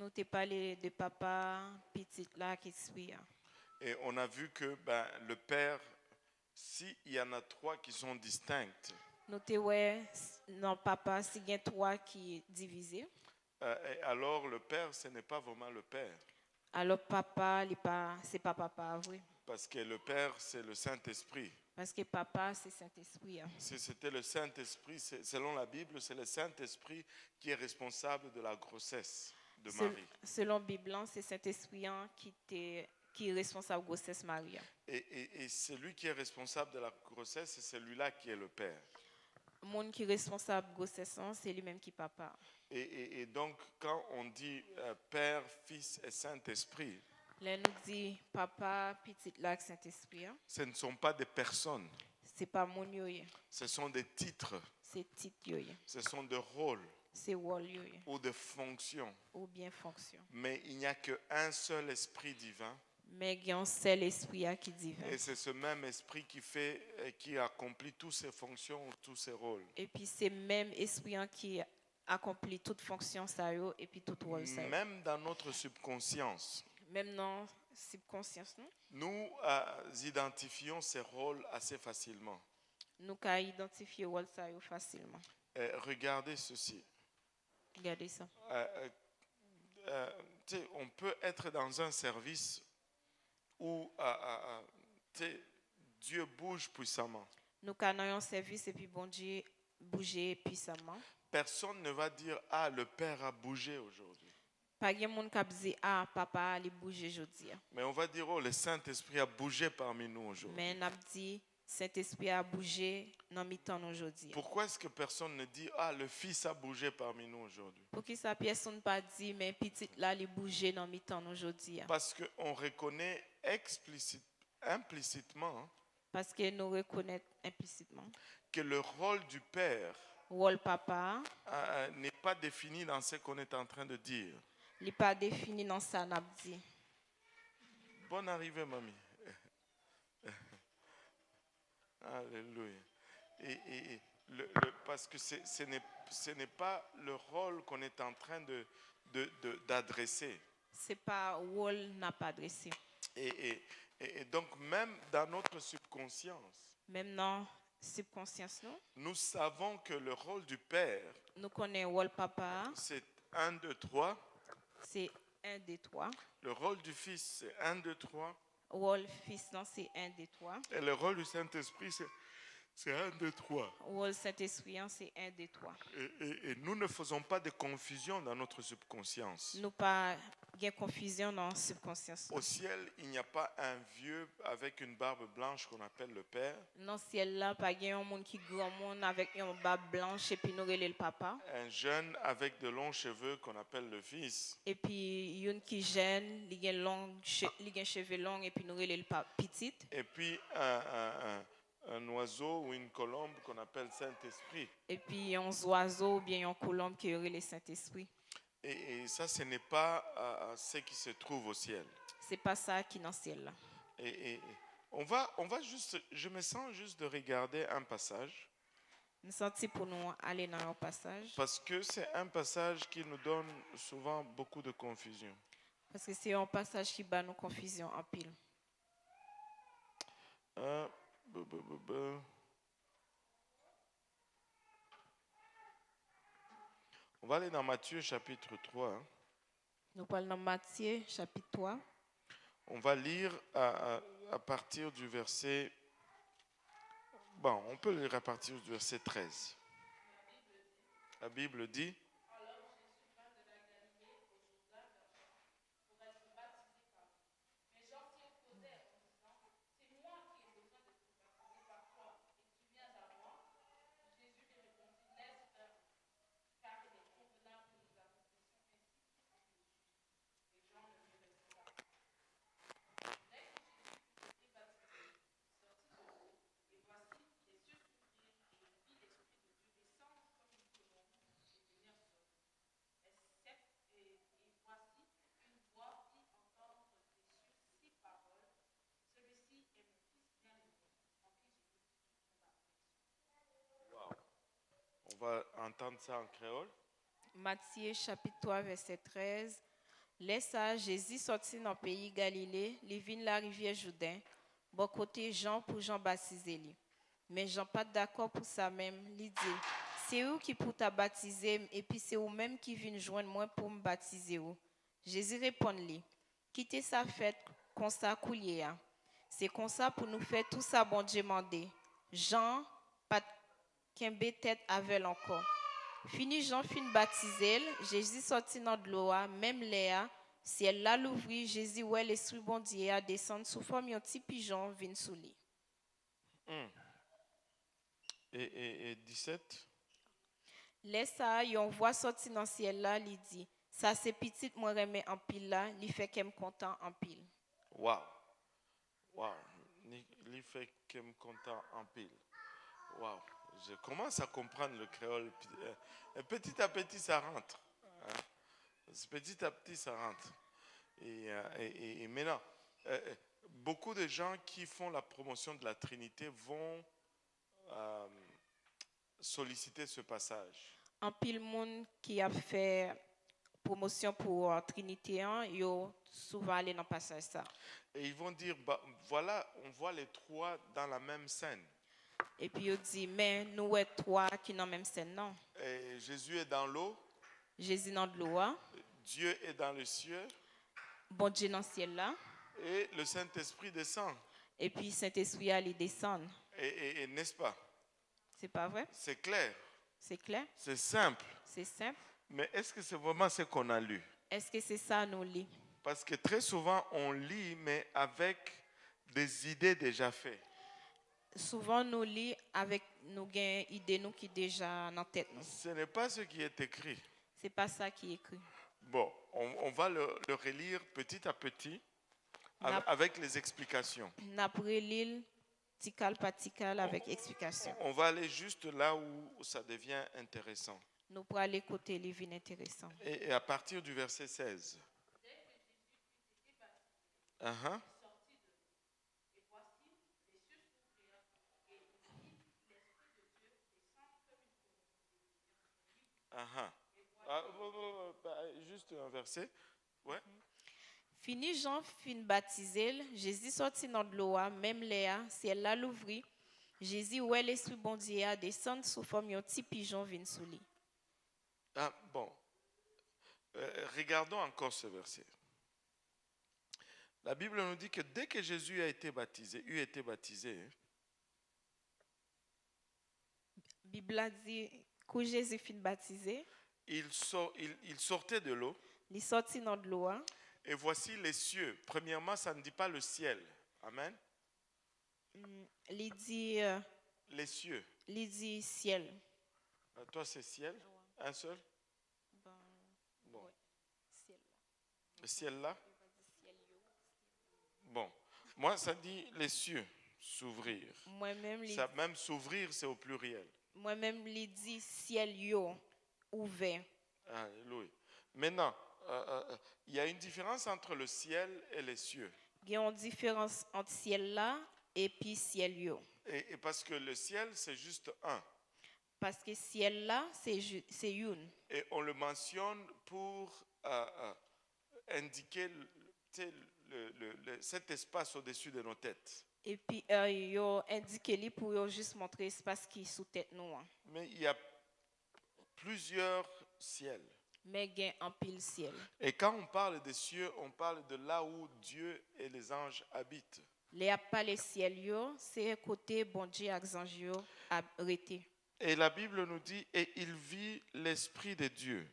Nous t'ai parlé de papa, petite là qui suit. Et on a vu que le Père, s'il y en a trois qui sont distincts, Nous t'ai ouais, non papa, si y a trois qui est divisé. et alors le Père, ce n'est pas vraiment le Père. Alors papa, c'est pas papa, oui. Parce que le Père, c'est le Saint-Esprit. Parce que papa, c'est Saint-Esprit. Si c'était le Saint-Esprit, selon la Bible, c'est le Saint-Esprit qui est responsable de la grossesse de Marie. Selon la Bible, c'est Saint-Esprit qui est responsable de la grossesse Marie. Et celui qui est responsable de la grossesse, c'est celui-là qui est le Père. Le monde qui est responsable de la grossesse, c'est lui-même qui est papa. Et donc, quand on dit Père, Fils et Saint-Esprit, là, nous dit papa, petit lac, Saint-Esprit. Ce ne sont pas des personnes. C'est pas mon yoye. Ce sont des titres. C'est titre yoye. Ce sont des rôles. C'est rôle yoye. Ou des fonctions. Ou bien fonction. Mais il n'y a qu'un seul esprit divin. Mais il y a un seul esprit qui est divin. Et c'est ce même esprit qui accomplit toutes ses fonctions, tous ses rôles. Et puis c'est le même esprit qui accomplit toute fonction ça yo, et puis tout rôle ça. Même dans notre subconscience. Même dans subconscience nous identifions ces rôles assez facilement. Nous pouvons identifier rôle ça yo facilement. Regardez ceci. Regardez ça. On peut être dans un service où Dieu bouge puissamment. Nous avons un service et puis bon Dieu bouger puissamment. Personne ne va dire ah le Père a bougé aujourd'hui. Pas de monde qui dit ah papa a bougé aujourd'hui. Mais on va dire oh le Saint-Esprit a bougé parmi nous aujourd'hui. Mais on a dit Saint-Esprit a bougé dans mi-temps aujourd'hui. Pourquoi est-ce que personne ne dit ah le Fils a bougé parmi nous aujourd'hui? Pour qui ça personne pas dit mais petit là il bougé dans mi-temps aujourd'hui. Parce que on reconnaît implicitement. Parce que nous reconnaissons implicitement que le rôle du Père rôle papa n'est pas défini dans ce qu'on est en train de dire. Il n'est pas défini dans ça n'a dit. Bonne arrivée mamie. Alléluia. Et parce que ce n'est pas le rôle qu'on est en train d'adresser. C'est pas rôle n'a pas adressé. Et donc même dans notre subconscience. Même dans subconscience nous savons que le rôle du Père. Nous connaissons rôle papa. C'est 1, 2, 3. C'est 1, 2, 3. Le rôle du Fils, c'est 1, 2, 3. Rôle Fils, non, c'est 1, 2, 3. Et le rôle du Saint-Esprit, c'est 1, 2, 3. Rôle Saint-Esprit, c'est 1, 2, 3. Et nous ne faisons pas de confusion dans notre subconscience. Nous pas de confusion dans notre subconscience. Au ciel, il n'y a pas un vieux avec une barbe blanche qu'on appelle le Père. Dans le ciel là, pas un monde qui grand monde avec une barbe blanche et puis nous relève le papa. Un jeune avec de longs cheveux qu'on appelle le Fils. Et puis une qui jeune, il a cheveux longs et puis nous relève le petit. Et puis un oiseau ou une colombe qu'on appelle Saint-Esprit. Et puis un oiseau ou bien une colombe qui aurait le Saint-Esprit. Et ça, ce n'est pas ce qui se trouve au ciel. C'est pas ça qui est dans le ciel là. Et on va juste, je me sens juste de regarder un passage. Nous sentons pour nous aller dans un passage. Parce que c'est un passage qui nous donne souvent beaucoup de confusion. Parce que c'est un passage qui bat nos confusions en pile. On va aller dans Matthieu chapitre 3. Nous parlons dans Matthieu chapitre 3. On va lire à partir du verset... Bon, on peut lire à partir du verset 13. La Bible dit... On va entendre ça en créole. Matthieu chapitre 3 verset 13. Laisse ça, Jésus sorti dans le pays Galilée, il vient la rivière Jourdain, bon côté Jean pour Jean baptiser lui. Mais Jean pas d'accord pour ça même, il dit, c'est vous qui pour t'a baptiser et puis c'est vous même qui vient joindre moi pour me baptiser vous. Jésus répond lui, quittez sa fête comme ça coulier. C'est comme ça pour nous faire tout ça bon Dieu mandé. Jean pas qu'un tête avec encore. Fini Jean fin baptisé, Jésus sorti dans de l'eau, même Léa, si elle l'a l'ouvri, Jésus ouais l'esprit bon Dieu a descendre sous forme d'un petit pigeon vient sous lui. Et 17. Laisse ça, yon voit sorti dans le ciel là, il dit, ça c'est petit moi remet en pile là, il fait qu'elle me content en pile. Waouh. Waouh. Il fait que me content en pile. Waouh. Je commence à comprendre le créole. Petit à petit, ça rentre. Petit à petit, ça rentre. Et maintenant, beaucoup de gens qui font la promotion de la Trinité vont solliciter ce passage. En pile monde qui a fait promotion pour Trinité 1, yo souvent allé dans passage ça. Et ils vont dire, bah, voilà, on voit les trois dans la même scène. Et puis il dit, mais nous sommes trois qui dans la même scène, non? Et Jésus est dans l'eau. Jésus dans de l'eau. Dieu est dans les cieux. Bon Dieu dans le ciel là. Et le Saint-Esprit descend. Et puis Saint-Esprit allait descendre. Et n'est-ce pas? C'est pas vrai? C'est clair. C'est clair? C'est simple. C'est simple. Mais est-ce que c'est vraiment ce qu'on a lu? Est-ce que c'est ça nous lit? Parce que très souvent, on lit, mais avec des idées déjà faites. Souvent, nous lit avec nos idées nous qui déjà dans tête nous. Ce n'est pas ce qui est écrit. C'est pas ça qui est écrit. Bon, on va le relire petit à petit avec les explications. N'après l'île, tical par tical avec explication. On va aller juste là où ça devient intéressant. Nous pourrons aller côté les vignes intéressant. Et à partir du verset 16. Uh-huh. Juste un verset. Ouais. Fini Jean fin baptisé, Jésus sorti dans de l'eau, même Léa, si elle l'a l'ouvri, Jésus ouais l'esprit bon Dieu a descendre sous forme d'un petit pigeon vient sous lui. Ah, bon. Regardons encore ce verset. La Bible nous dit que dès que Jésus a été baptisé, Bible dit que Jésus fin baptisé, il sortait de l'eau. Il sortit dans de l'eau. Et voici les cieux. Premièrement, ça ne dit pas le ciel. Amen. Il dit les cieux. Il dit ciel. Toi, c'est ciel? Un seul? Bon. Ouais. Ciel. Le ciel là? Bon. Moi, ça dit les cieux s'ouvrir. Moi-même, ça, même s'ouvrir, c'est au pluriel. Moi-même, il dit ciel yo ouvert. Alléluia. Maintenant, il y a une différence entre le ciel et les cieux. Il y a une différence entre ciel là et puis ciel yo. Et parce que le ciel, c'est juste un. Parce que ciel là, c'est une. Et on le mentionne pour indiquer cet espace au-dessus de nos têtes. Et puis, il a indiqué pour juste montrer l'espace qui est sous tête nous. Mais il y a plusieurs ciels. Mais il y a un pile ciel. Et quand on parle des cieux, on parle de là où Dieu et les anges habitent. Les pas les ciels, c'est côté bon Dieu et les anges arrêté. Et la Bible nous dit, et il vit l'Esprit de Dieu.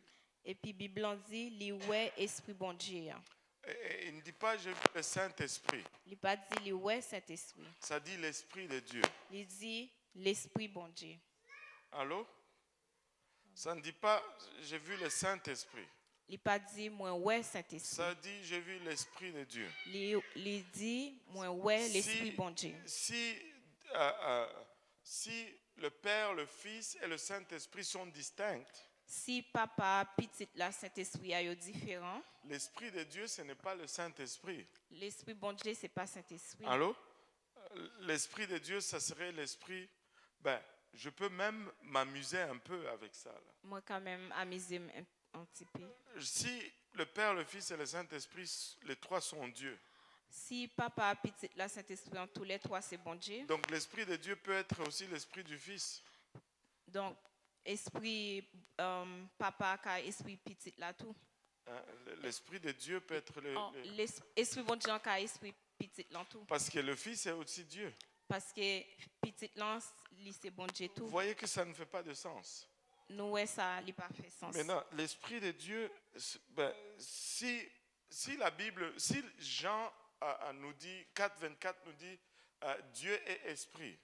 Et puis, la Bible dit, il ouais Esprit bon Dieu. Et il ne dit pas, je vis le Saint-Esprit. Il ne pas dit, il ouais Saint-Esprit. Ça dit l'Esprit de Dieu. Il dit, l'Esprit bon Dieu. Allô? Ça ne dit pas, j'ai vu le Saint-Esprit. Il pas dit, moi ouais Saint-Esprit. Ça dit, j'ai vu l'Esprit de Dieu. Il dit, moi ouais l'Esprit bon Dieu. Si le Père, le Fils et le Saint-Esprit sont distincts, si papa, petit, la Saint-Esprit est différent, l'Esprit de Dieu, ce n'est pas le Saint-Esprit. L'Esprit bon Dieu, ce n'est pas Saint-Esprit. Allô? L'Esprit de Dieu, ça serait l'Esprit... Ben, je peux même m'amuser un peu avec ça. Là. Moi, quand même, amuser un petit peu. Si le Père, le Fils et le Saint-Esprit, les trois sont Dieu. Si papa, petit, la Saint-Esprit, en tous les trois, c'est bon Dieu. Donc l'Esprit de Dieu peut être aussi l'Esprit du Fils. Donc, esprit papa, car esprit petit, là tout. Hein, l'Esprit de Dieu peut être Esprit bon Dieu, car esprit petit, là tout. Parce que le Fils est aussi Dieu. Parce que petit, là, c'est bon Dieu tout. Vous voyez que ça ne fait pas de sens. Nous, ouais, ça n'a pas fait sens. Maintenant, l'Esprit de Dieu, ben, si la Bible, si Jean nous dit, 4,24 nous dit, Dieu est esprit.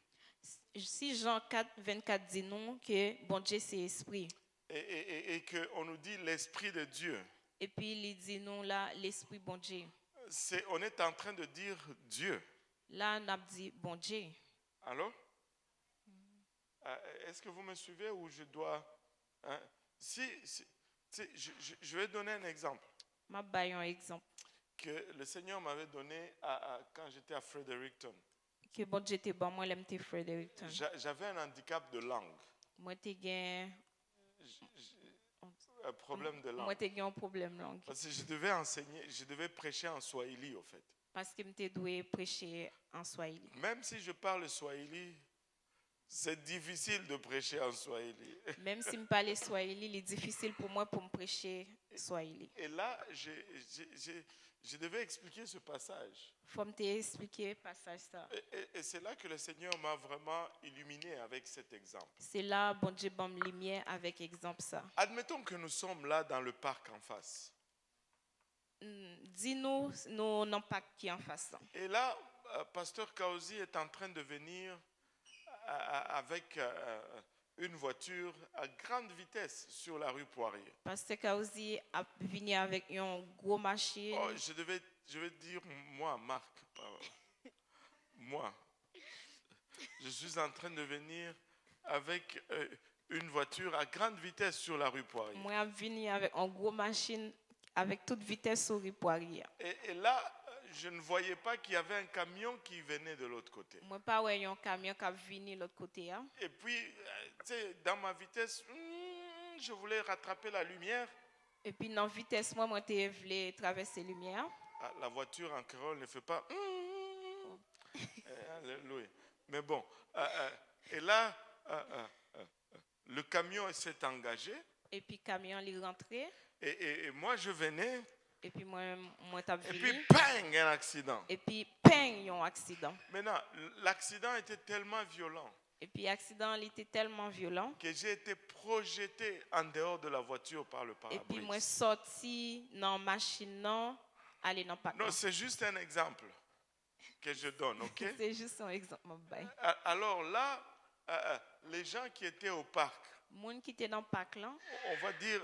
Si Jean 4, 24 dit non, que bon Dieu c'est esprit. Et qu'on nous dit l'Esprit de Dieu. Et puis il dit non là, l'esprit bon Dieu. On est en train de dire Dieu. Là, on a dit bon Dieu. Allô? Est-ce que vous me suivez ou je dois... Hein? Je vais donner un exemple. Je vais donner un exemple. Que le Seigneur m'avait donné quand j'étais à Fredericton. Que bon Dieu était bon, moi j'aime Fredericton. J'avais un handicap de langue. Moi j'ai un problème de langue. Moi j'ai un problème de langue. Parce que je devais enseigner, je devais prêcher en Swahili au fait. Parce que je devais prêcher en Swahili. Même si je parle Swahili, c'est difficile de prêcher en Swahili. Même si je parle Swahili, il est difficile pour moi pour me prêcher Swahili. Et là, je devais expliquer ce passage. Faut me expliquer passage ça. Et c'est là que le Seigneur m'a vraiment illuminé avec cet exemple. C'est là bon Dieu m'a lumière avec exemple ça. Admettons que nous sommes là dans le parc en face. Dis-nous nous non pas qui en face. Et là, pasteur Kaozi est en train de venir avec une voiture à grande vitesse sur la rue Poirier. Pasteur Kaozi a venu avec une grosse machine. Oh, je vais dire moi, Marc. Moi. Je suis en train de venir avec une voiture à grande vitesse sur la rue Poirier. Moi, je venu avec une grosse machine avec toute vitesse sur rue Poirier. Et là, je ne voyais pas qu'il y avait un camion qui venait de l'autre côté. Moi, pas ouais un camion qui venu de l'autre côté. Hein? Et puis, tu sais, dans ma vitesse, je voulais rattraper la lumière. Et puis, dans la vitesse, moi, je voulais traverser la lumière. La voiture en créole ne fait pas. Alléluia. Mais bon, et là, le camion s'est engagé. Et puis, le camion est rentré. Et moi, je venais. Et puis, moi t'as vu. Et puis, bang, un accident. Et puis, bang, un accident. Maintenant, l'accident était tellement violent. Et puis, l'accident était tellement violent. Que j'ai été projeté en dehors de la voiture par le pare-brise. Et puis, moi, sorti dans la machine, non, aller dans le parc. Non, c'est juste un exemple que je donne, ok? C'est juste un exemple. Alors là, les gens qui étaient au parc, les gens qui étaient dans le parc, là, on va dire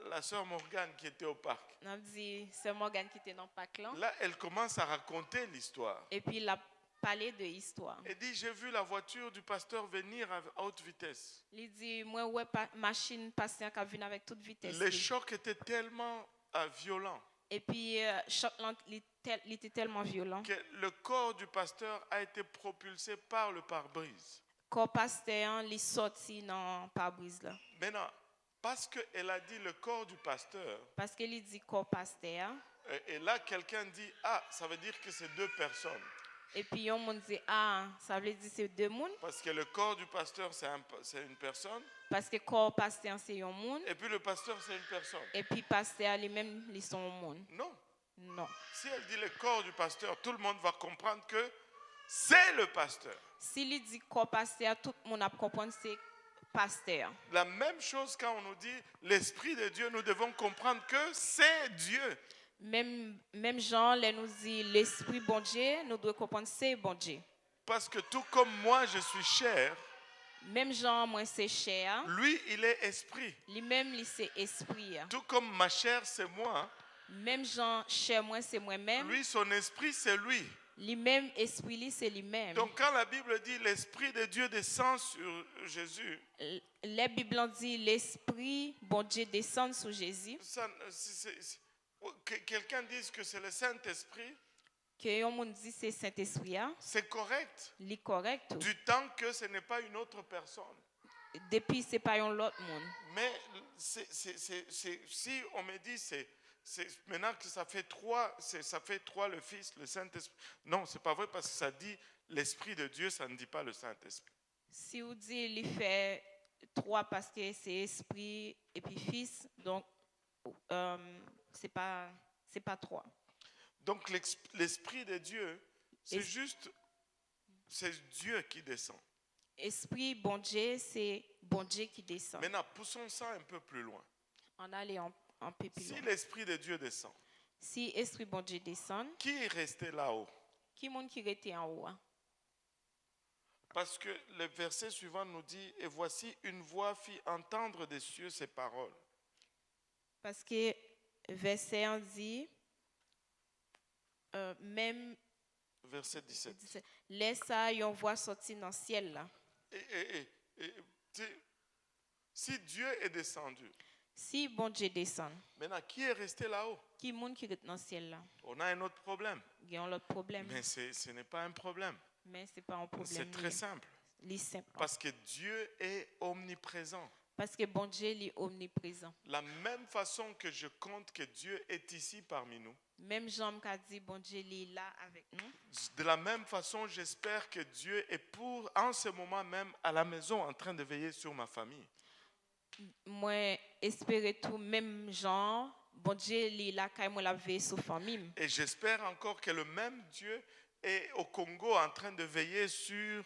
la sœur Morgane qui était au parc. On a dit c'est Morgane qui était dans le parc, là. Là, elle commence à raconter l'histoire. Et puis, il a parlé de l'histoire. Elle dit, j'ai vu la voiture du pasteur venir à haute vitesse. Il dit, moi, ouais, machine patient qui vient avec toute vitesse. Les chocs étaient tellement violents. Et puis, choc, il était tellement violent. Que le corps du pasteur a été propulsé par le pare-brise. Le corps pasteur, il est sorti dans le pare-brise, là. Maintenant, parce qu'elle a dit le corps du pasteur. Parce qu'elle dit corps pasteur. Et là, quelqu'un dit, ah, ça veut dire que c'est deux personnes. Et puis, on dit, ah, ça veut dire c'est deux personnes. Parce que le corps du pasteur, c'est une personne. Parce que le corps pasteur, c'est un monde. Et puis le pasteur, c'est une personne. Et puis, pasteur, lui-même, ils sont un monde. Non. Non. Si elle dit le corps du pasteur, tout le monde va comprendre que c'est le pasteur. S'il dit corps pasteur, tout le monde va comprendre que c'est pasteur. La même chose quand on nous dit l'Esprit de Dieu, nous devons comprendre que c'est Dieu. Même Jean, là nous dit l'Esprit bon Dieu, nous devons comprendre c'est bon Dieu. Parce que tout comme moi je suis chair, même Jean, moi c'est chair. Lui, il est esprit. Lui-même, il c'est esprit. Tout comme ma chair, c'est moi. Même Jean, chair, moi c'est moi-même. Lui, son esprit, c'est lui. Lui-même, esprit, c'est lui-même. Donc quand la Bible dit l'Esprit de Dieu descend sur Jésus, la Bible dit l'Esprit bon Dieu descend sur Jésus. Quelqu'un dise que c'est le Saint-Esprit. Que on dit c'est Saint-Esprit. C'est correct. C'est correct. Du temps que ce n'est pas une autre personne. depuis c'est pas un l'autre monde. Mais si on me dit maintenant que ça fait trois le Fils, le Saint-Esprit. Non, c'est pas vrai parce que ça dit l'Esprit de Dieu, ça ne dit pas le Saint-Esprit. Si vous dites il fait 3 parce que c'est esprit et puis fils, donc c'est pas 3. Donc l'Esprit de Dieu, c'est Et- juste, c'est Dieu qui descend. Esprit bon Dieu, c'est bon Dieu qui descend. Maintenant, poussons ça un peu plus loin. On allait un peu plus Si loin. l'Esprit de Dieu descend, Si esprit bon Dieu descend, qui est resté là-haut? qui monde qui était en haut? Hein? Parce que le verset suivant nous dit, et voici une voix fit entendre des cieux ces paroles. Parce que verset 1 dit, même, Verset 17. laisse ça, on voit sortir dans le ciel là. Si Dieu est descendu, Si bon Dieu descend, maintenant qui est resté là-haut? qui monde qui est dans le ciel là? On a un autre problème. Il y a un autre problème. Mais ce n'est pas un problème. Mais ce n'est pas un problème. C'est très simple. Simple. Parce que Dieu est omniprésent. Parce que bon Dieu est omniprésent. La même façon que je compte que Dieu est ici parmi nous. Même Jean qui a dit bon Dieu est là avec nous. De la même façon, j'espère que Dieu est en ce moment même à la maison en train de veiller sur ma famille. Moi, espérer tout, même Jean, bon Dieu est là quand moi la veille sur famille. Et j'espère encore que le même Dieu est au Congo en train de veiller sur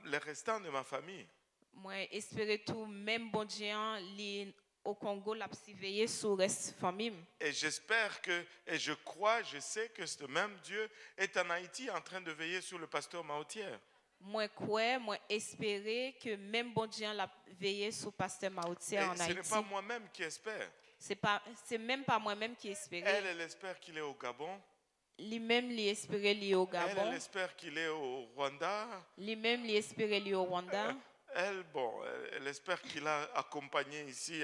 les restants de ma famille. Moi, espérer tout, même bon Dieu est au Congo la veiller sur reste famille. Et j'espère et je crois, je sais que ce même Dieu est en Haïti en train de veiller sur le pasteur Maotière. Moi crois, moi espérer que même bon Dieu la veiller sur pasteur Maotière en Haïti. Ce n'est pas moi-même qui espère. C'est même pas moi-même qui espère. Elle espère qu'il est au Gabon. Lui-même lui espérait lui au Gabon. Elle espère qu'il est au Rwanda. Lui-même lui espérait lui au Rwanda. Elle espère qu'il a accompagné ici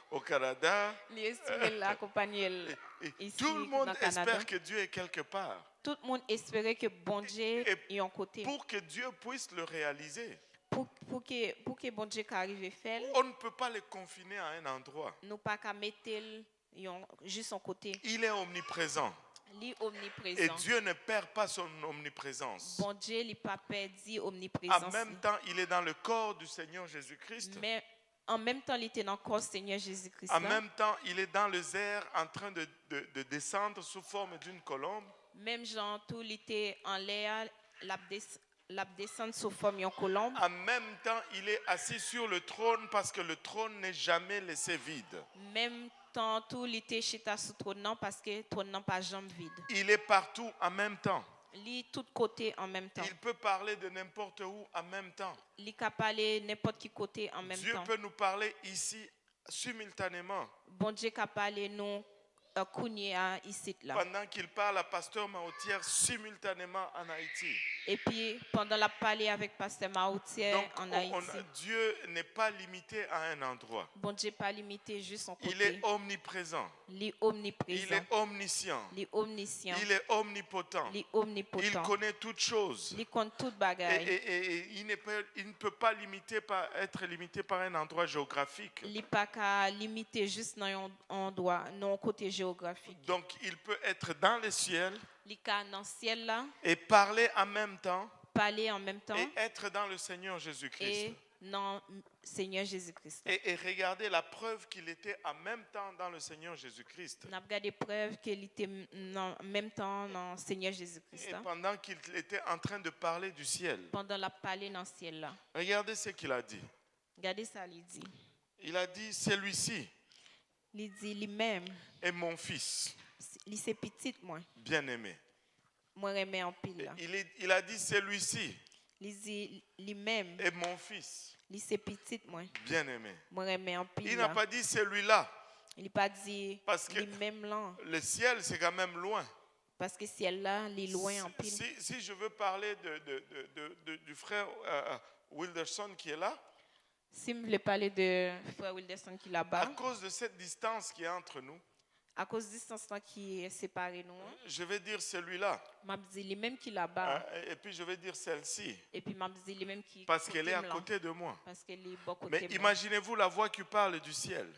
au Canada. Lui espérait l'accompagner ici. Tout le monde espère que Dieu est quelque part. Tout le monde espérait que bon Dieu est en côté. Pour que Dieu puisse le réaliser. Pour que bon Dieu arrive à faire. On ne peut pas le confiner à un endroit. Nous pas qu'à mettre juste en côté. Il est omniprésent. Omniprésent. Et Dieu ne perd pas son omniprésence. Bon Dieu il pas perdu omniprésence. En même temps, il est dans le corps du Seigneur Jésus-Christ. Mais en même temps, il était dans le corps du Seigneur Jésus-Christ. En même temps, il est dans les airs en train de descendre sous forme d'une colombe. Même Jean, tout il était en l'air, la descendre sous forme d'une colombe. En même temps, il est assis sur le trône parce que le trône n'est jamais laissé vide. Même temps, tout il était chez ta sous trône parce que le trône n'a pas jamais vide. Il est partout en même temps. Il est tout côté en même temps. Il peut parler de n'importe où en même temps. Il peut parler n'importe qui côté en même Dieu temps. peut nous parler ici simultanément. Bon Dieu peut parler nous ici là. Pendant qu'il parle à Pasteur Maotière simultanément en Haïti. Et puis pendant la parler avec Pasteur Maotière en Haïti. Dieu n'est pas limité à un endroit. Bon Dieu pas limité juste en côté. Il est omniprésent. Il est omniprésent. Il est omniscient. Il est omniscient. Il est omnipotent. Il est omnipotent. Il connaît toutes choses. Il connaît toute bagaille. Et il ne peut pas être limité par un endroit géographique. Il n'est pas qu'à limiter juste dans un endroit, non côté géographique. Donc il peut être dans le ciel. Il est dans le ciel là. Et parler en même temps. Parler en même temps. Et être dans le Seigneur Jésus-Christ. Et dans Seigneur Jésus-Christ. Et regardez la preuve qu'il était en même temps dans le Seigneur Jésus-Christ. On a regardé preuve qu'il était en même temps dans Seigneur Jésus-Christ. Et pendant qu'il était en train de parler du ciel. Pendant la parler dans le ciel là. Regardez ce qu'il a dit. Regardez ça, il dit. Il a dit, celui-ci. Il dit lui-même. Est mon fils. Il c'est petit moi. Bien-aimé. Moi aimé en pile là. Il a dit, celui-ci. Il dit lui-même. Est mon fils. Il c'est petit moi. Bien-aimé. Moi aimé en pile. Il n'a pas dit celui-là. Il n'a pas dit parce que lui-même là. Le ciel c'est quand même loin. Parce que ciel là, il est loin en pile. Si je veux parler du frère Wilderson qui est là. Si je voulais parler de frère Wilderson qui est là-bas. À cause de cette distance qui est entre nous. À cause de distance là qui est séparé nous, Je vais dire celui-là. m'a dit les mêmes qui là-bas Et puis je vais dire celle-ci. et puis m'a dit les mêmes qui Parce qu'elle est à là, côté de moi. parce qu'elle est bon Mais côté moi. imaginez-vous la voix qui parle du ciel.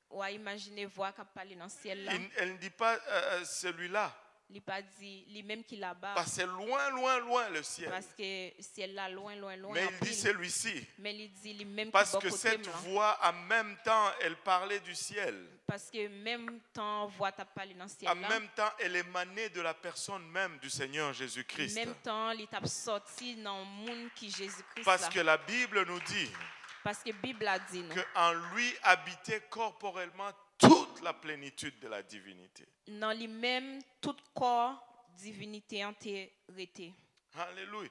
Ouais, imaginez voir qu'a parlé dans le ciel là. Elle ne dit pas celui-là. Il pas dit les mêmes qui là-bas Parce que c'est loin, loin, loin le ciel. parce que ciel là loin loin loin. Mais en il dit pile. celui-ci. Mais il dit les mêmes Parce qui que bon côté cette là. voix, en même temps, elle parlait du ciel. Parce que même temps voix t'a parlé dans le ciel En là. même temps, elle émanait de la personne même du Seigneur Jésus-Christ. Même temps, il t'a sorti dans le monde qui Jésus-Christ Parce là. que la Bible nous dit Parce que la Bible a dit non. qu'en lui habitait corporellement toute la plénitude de la divinité. Dans lui-même, tout corps, divinité entièreté. Alléluia.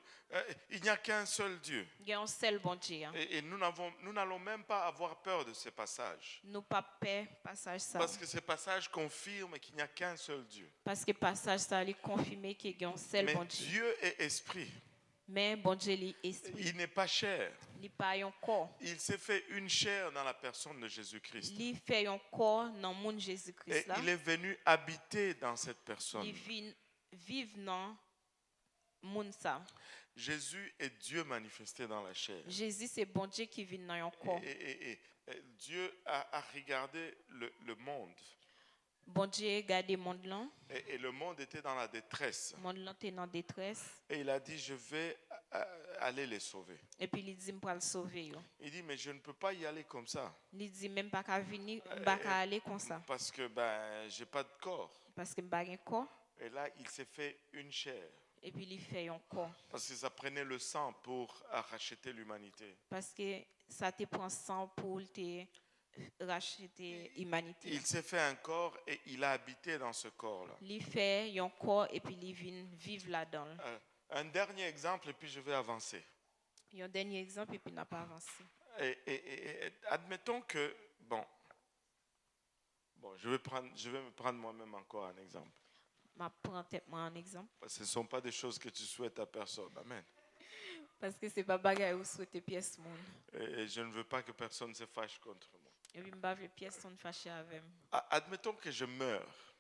Il n'y a qu'un seul Dieu. Il y a un seul bon Dieu. Et nous n'allons même pas avoir peur de ce passage. Nous pas peur passage ça. Parce que ce passage confirme qu'il n'y a qu'un seul Dieu. Parce que passage ça il confirme qu'il y a un seul Mais bon Dieu. Dieu est esprit. Mais bon Dieu est esprit. Il n'est pas chair. Il pas un corps. Il s'est fait une chair dans la personne de Jésus-Christ. Il fait un corps dans le monde Et Jésus-Christ là. il est venu habiter dans cette personne. Il vit vivre dans le monde ça. Jésus est Dieu manifesté dans la chair. Jésus c'est bon Dieu qui vit dans un corps. Et Dieu a regardé le monde. Bon Dieu garde le monde là. Et le monde était dans la détresse. Le monde là était dans détresse. Et il a dit, je vais aller les sauver. Et puis il dit pour le sauver yo. Il dit, mais je ne peux pas y aller comme ça. Il dit même pas qu'à venir, pas qu'à aller comme ça Parce que j'ai pas de corps. parce que pas un corps Et là, il s'est fait une chair. et puis il fait un corps Parce que ça prenait le sang pour racheter l'humanité. parce que ça te prend sang pour te racheter l'humanité. Il s'est fait un corps et il a habité dans ce corps-là. Il fait un corps et puis il vient vivre là-dedans. Un dernier exemple et puis je vais avancer. Il y a un dernier exemple et puis n'a pas avancé. Et admettons que, bon, je vais me prendre moi-même encore un exemple. Je prends peut-être moi un exemple Ce ne sont pas des choses que tu souhaites à personne. Amen. parce que c'est pas bagaille où souhaiter pièce monde. Et je ne veux pas que personne se fâche contre moi. Et puis pas les pièces sont fâchées avec moi. Admettons que je meurs.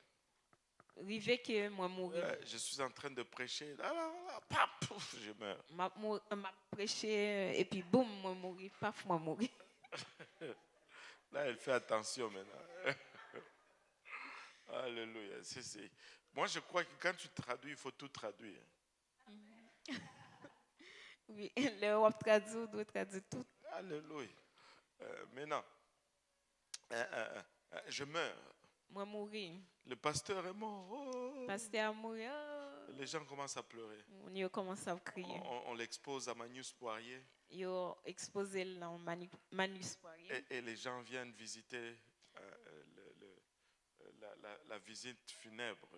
Rivé que moi mourir. Je suis en train de prêcher. Paf, je meurs. M'a prêché et puis boum moi mourir, paf moi mourir. Là, elle fait attention maintenant. Alléluia. Moi, je crois que quand tu traduis, il faut tout traduire. Oui, le wap traduit, doit traduire tout. Alléluia. Maintenant, je meurs. Moi mourir. Le pasteur est mort. Oh. Pasteur a mourir. Les gens commencent à pleurer. On commence à crier. On l'expose à Magnus Poirier. Ils ont exposé dans Manus Poirier. Et les gens viennent visiter la visite funèbre.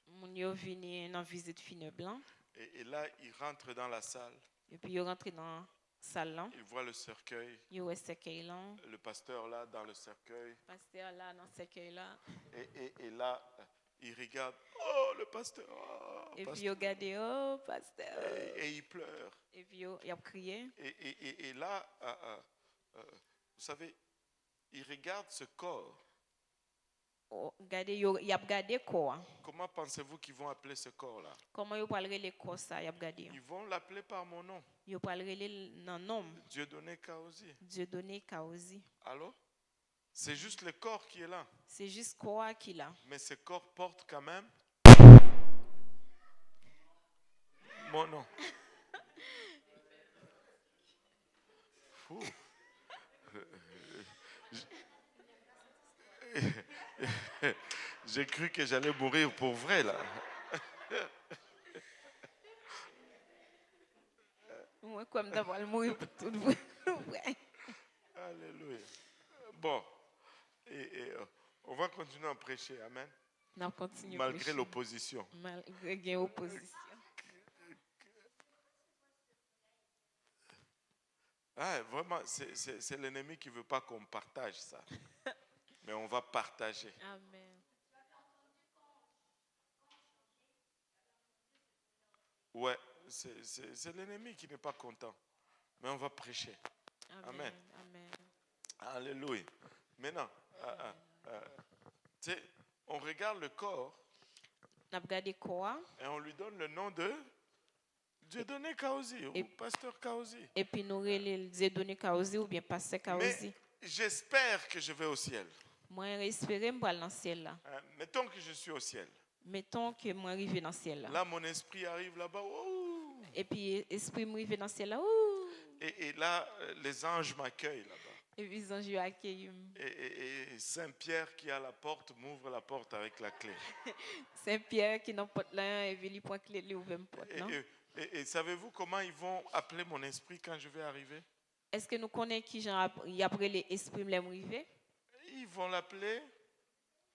Ils sont venus dans visite funèbre. Et là, ils rentrent dans la salle. Et puis ils rentrent dans la salle. Ils voient le cercueil. Ils voient le cercueil là. Le pasteur là dans le cercueil. Le pasteur là dans le cercueil là. Et là, ils regardent. Oh, le pasteur. Oh, et pasteur. puis ils regardent. Oh, pasteur. Et ils pleurent. Et puis ils ont crié. Et là, vous savez, ils regardent ce corps. Ils ont regardé quoi. Comment pensez-vous qu'ils vont appeler ce corps-là? Comment ils vont les corps ça? Ils vont l'appeler par mon nom. Ils vont les nom. Dieudonné Kaosi. Dieudonné Kaosi. Alors, c'est juste le corps qui est là. C'est juste quoi qu'il a. Mais ce corps porte quand même mon nom. Fou. J'ai cru que j'allais mourir pour vrai là. Moi, comme d'avoir mourir pour tout vrai. Alléluia. Bon, et on va continuer à prêcher, amen. On continue malgré l'opposition. Malgré l'opposition. Ah, vraiment, c'est l'ennemi qui ne veut pas qu'on partage ça. Mais on va partager. Amen. Ouais, c'est l'ennemi qui n'est pas content. Mais on va prêcher. Amen. Amen. Alléluia. Maintenant, tu sais, on regarde le corps n'a regardé quoi et on lui donne le nom de Dieudonné Kaozi ou Pasteur Kaozi. et puis nous relève Dieudonné Kaozi ou bien Pasteur Kaozi. Mais j'espère que je vais au ciel. Moi espérer me aller dans le ciel là. Mettons que je suis au ciel. Mettons que moi arrivé dans le ciel là. Là, mon esprit arrive là-bas. Oh! Et puis esprit me arrivé dans le ciel là. Ouh! Et là, les anges m'accueillent là-bas. Et puis les anges accueillent. Et Saint-Pierre qui est à la porte m'ouvre la porte avec la clé. Saint-Pierre qui n'a pas de là et il prend clé lui ouvre une porte, non? Et savez-vous comment ils vont appeler mon esprit quand je vais arriver? Est-ce que nous connaissons qui y après les esprits m'arriver? Ils vont l'appeler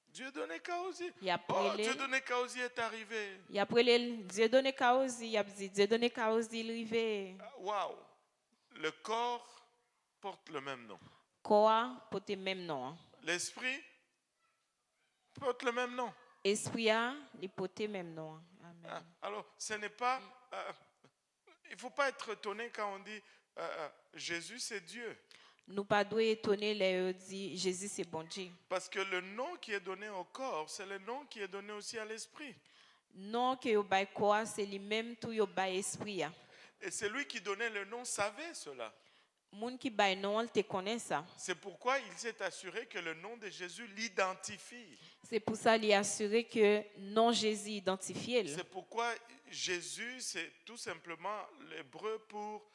Dieudonné Kaozi. Oh, Dieudonné Kaozi est arrivé. Et après les Dieudonné Kaozi, il a dit Dieudonné Kaozi est arrivé. Waouh! Le corps porte le même nom. Corps porte le même nom. L'esprit porte le même nom. Esprit il porte le même nom. Amen. Alors, ce n'est pas... il ne faut pas être étonné quand on dit Jésus c'est Dieu. Nous pas doit étonner les dit Jésus c'est bon Dieu. Parce que le nom qui est donné au corps, c'est le nom qui est donné aussi à l'esprit. Non que yo bay corps c'est lui même tout yo bay esprit. Et celui qui donnait le nom savait cela. Moun qui bay nom te connaît ça. C'est pourquoi il s'est assuré que le nom de Jésus l'identifie. C'est pour ça qu'il est assuré que non Jésus identifié. C'est pourquoi Jésus c'est tout simplement l'hébreu pour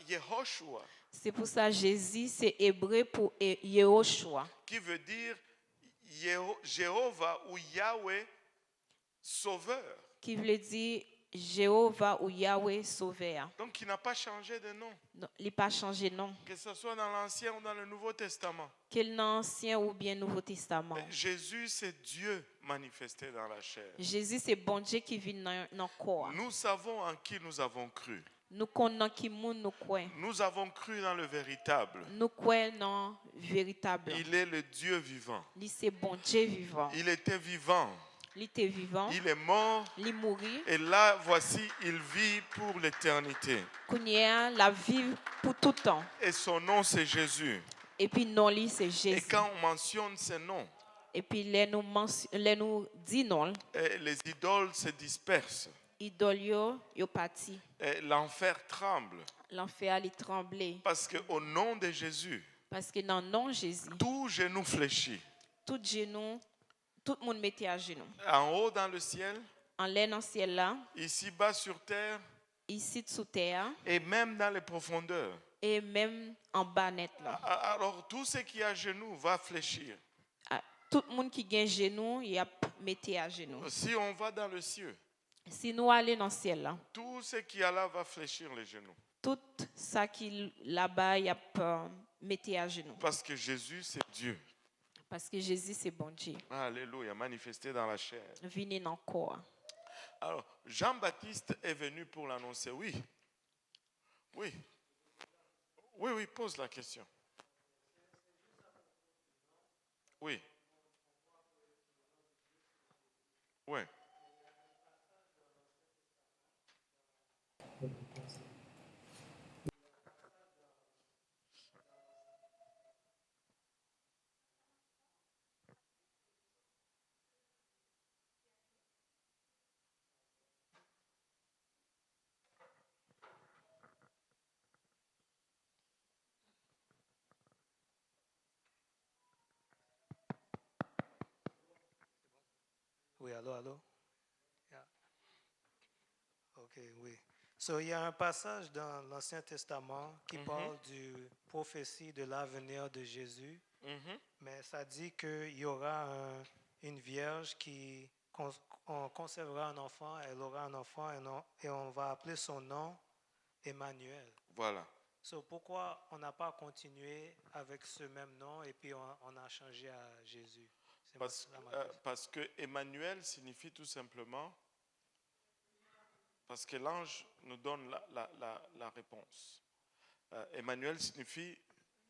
Yehoshua. C'est pour ça Jésus c'est hébreu pour Yehoshua. Qui veut dire Jéhovah ou Yahweh sauveur. Qui veut dire Jéhovah ou Yahweh sauveur. Donc il n'a pas changé de nom. Non, il n'a pas changé de nom. Que ce soit dans l'Ancien ou dans le Nouveau Testament. Quel l'Ancien ou bien Nouveau Testament. Jésus c'est Dieu manifesté dans la chair. Jésus c'est bon Dieu qui vit dans le corps. Nous savons en qui nous avons cru. Nous connaissons qui nous croyons. Nous avons cru dans le véritable. Nous croyons dans le véritable. Il est le Dieu vivant. Il c'est bon Dieu vivant. Il était vivant. Il était vivant. Il est mort. Il mourit. Et là, voici, il vit pour l'éternité. Kounia la vie pour tout temps. Et son nom, c'est Jésus. Et puis non, lui c'est Jésus. Et quand on mentionne ces noms, et puis les nous dit non. Les idoles se dispersent. Idole yo parti. L'enfer tremble. L'enfer il tremblait. Parce qu'au nom de Jésus, parce que dans le nom de Jésus, tout genou fléchit. Tout genou, tout le monde mettait à genoux. En haut dans le ciel, en l'air dans le ciel là, ici bas sur terre, ici sous terre, et même dans les profondeurs. Et même en bas net là. Alors tout ce qui est à genoux va fléchir. Tout le monde qui a genou, il a metté à genoux. Si on va dans le ciel, si nous allons dans le ciel là, tout ce qui est là va fléchir les genoux. Tout ça qui là-bas, il a metté à genoux. Parce que Jésus c'est Dieu. Parce que Jésus c'est bon Dieu. Alléluia, manifesté dans la chair. Venu dans le corps. Alors, Jean-Baptiste est venu pour l'annoncer. Oui. Oui. Oui, oui, pose la question. Oui. Oui. Oui, allô? Yeah. Ok, oui. So, il y a un passage dans l'Ancien Testament qui parle du prophétie de l'avenir de Jésus, mais ça dit qu'il y aura une vierge qui on conservera un enfant, elle aura un enfant et on va appeler son nom Emmanuel. Voilà. So, pourquoi on n'a pas continué avec ce même nom et puis on a changé à Jésus? Parce que Emmanuel signifie tout simplement, parce que l'ange nous donne la réponse. Emmanuel signifie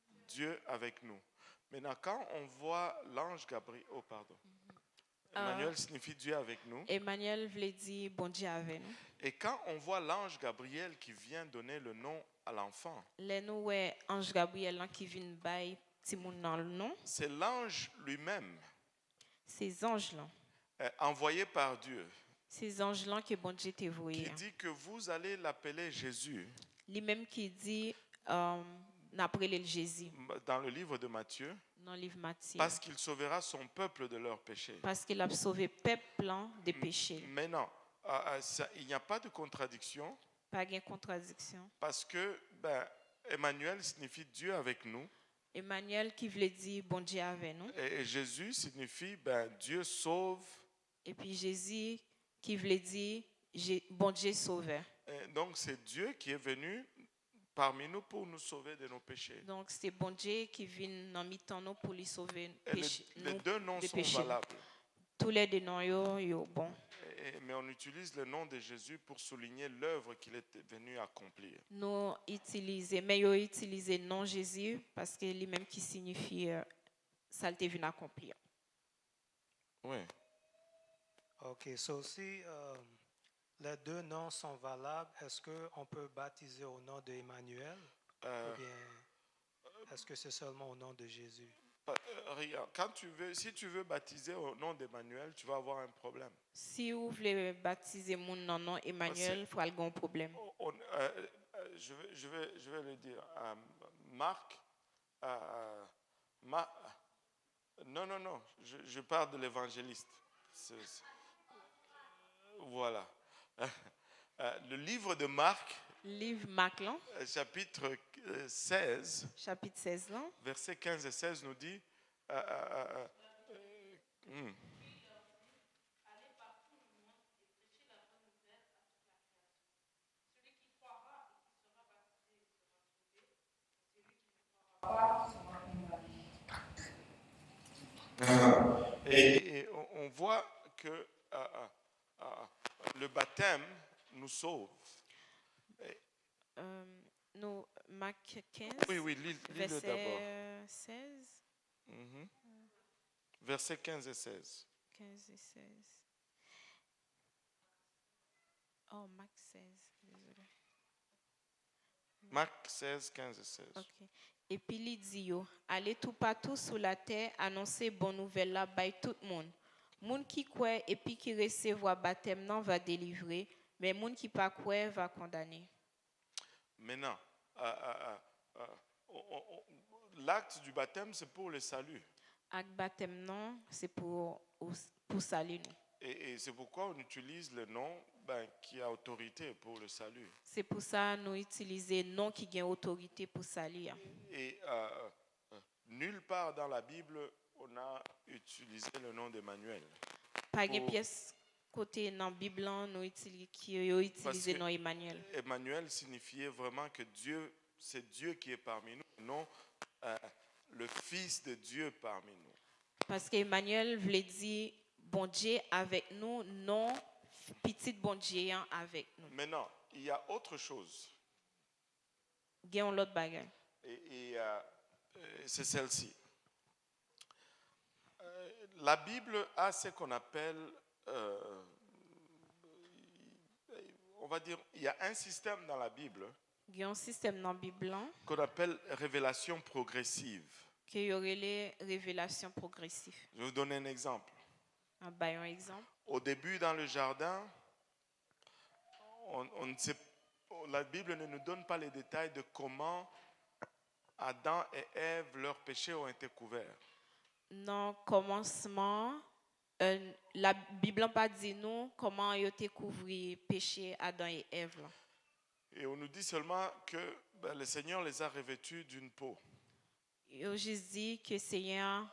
Dieu avec nous. Maintenant, quand on voit l'ange Gabriel, Emmanuel signifie Dieu avec nous. Emmanuel veut dire bon Dieu avec nous. Et quand on voit l'ange Gabriel qui vient donner le nom à l'enfant, l'ange Gabriel qui vient bailler petit monde dans le nom. C'est l'ange lui-même Ces anges-là, envoyés par Dieu, ces anges-là que bon Dieu t'a qui envoyé. dit que vous allez l'appeler Jésus Lui-même qui dit, n'appelez le Jésus, dans le livre de Matthieu, dans le livre Matthieu. parce qu'il sauvera son peuple de leurs péchés. Parce qu'il a sauvé peuple des péchés. Mais non, il n'y a pas de contradiction, Pas de contradiction. parce que Emmanuel signifie Dieu avec nous, Emmanuel qui veut dire bon Dieu avec nous. et Jésus signifie Dieu sauve. Et puis Jésus qui veut dire bon Dieu sauveur. Et donc c'est Dieu qui est venu parmi nous pour nous sauver de nos péchés. Donc c'est bon Dieu qui vient dans mi-temps nous pour lui sauver Et les deux noms sont valables. Tous les deux noms yo bon. Mais on utilise le nom de Jésus pour souligner l'œuvre qu'il est venu accomplir. Nous utilisons, mais yo utilisé le nom Jésus parce que lui-même qui signifie ça le venu accomplir. Oui. OK, so si les deux noms sont valables, est-ce qu'on peut baptiser au nom d'Emmanuel ou bien est-ce que c'est seulement au nom de Jésus? Regarde, si tu veux baptiser au nom d'Emmanuel, tu vas avoir un problème. Si vous voulez baptiser mon nom Emmanuel, il faut avoir un problème. Je vais le dire. Marc, non, je parle de l'évangéliste. Voilà. Le livre de Marc, Livre Marc, là, chapitre 16, chapitre 16, là, versets 15 et 16 nous dit et on voit que le baptême nous sauve. nous, Marc 15, Oui, lis-le d'abord. verset 16, Versets 15 et 16. 15 et 16. Oh, Marc 16, désolé. Marc 16, 15 et 16. Ok. Et puis il dit yo, allez tout partout sur la terre, annoncer bonne nouvelle là, by tout le monde. Moun qui croit et puis qui recevoir baptême non va délivrer, mais moun qui pas croit va condamner. Maintenant, l'acte du baptême, c'est pour le salut. Acte baptême non, c'est pour salut nous. Et c'est pourquoi on utilise le nom qui a autorité pour le salut. C'est pour ça nous utilisons nom qui a autorité pour salut. Et nulle part dans la Bible, on a utilisé le nom d'Emmanuel. Pas une pièce côté dans la Bible qui a utilisé le nom Emmanuel. Emmanuel signifiait vraiment que c'est Dieu qui est parmi nous, non le Fils de Dieu parmi nous. Parce qu'Emmanuel voulait dire bon Dieu avec nous, non petit bon Dieu avec nous. Maintenant, il y a autre chose. Il y a l'autre bagage. Et c'est celle-ci. La Bible a ce qu'on appelle, on va dire, il y a un système dans la Bible. Il y a un système dans la Bible qu'on appelle révélation progressive. Qu'il y aurait les révélations progressives. Je vais vous donner un exemple. Un exemple. Au début, dans le jardin, la Bible ne nous donne pas les détails de comment Adam et Ève, leurs péchés ont été couverts. Dans le commencement, la Bible n'a pas dit nous comment ils ont été couverts péché Adam et Ève. Et on nous dit seulement que le Seigneur les a revêtus d'une peau. Il a juste dit que le Seigneur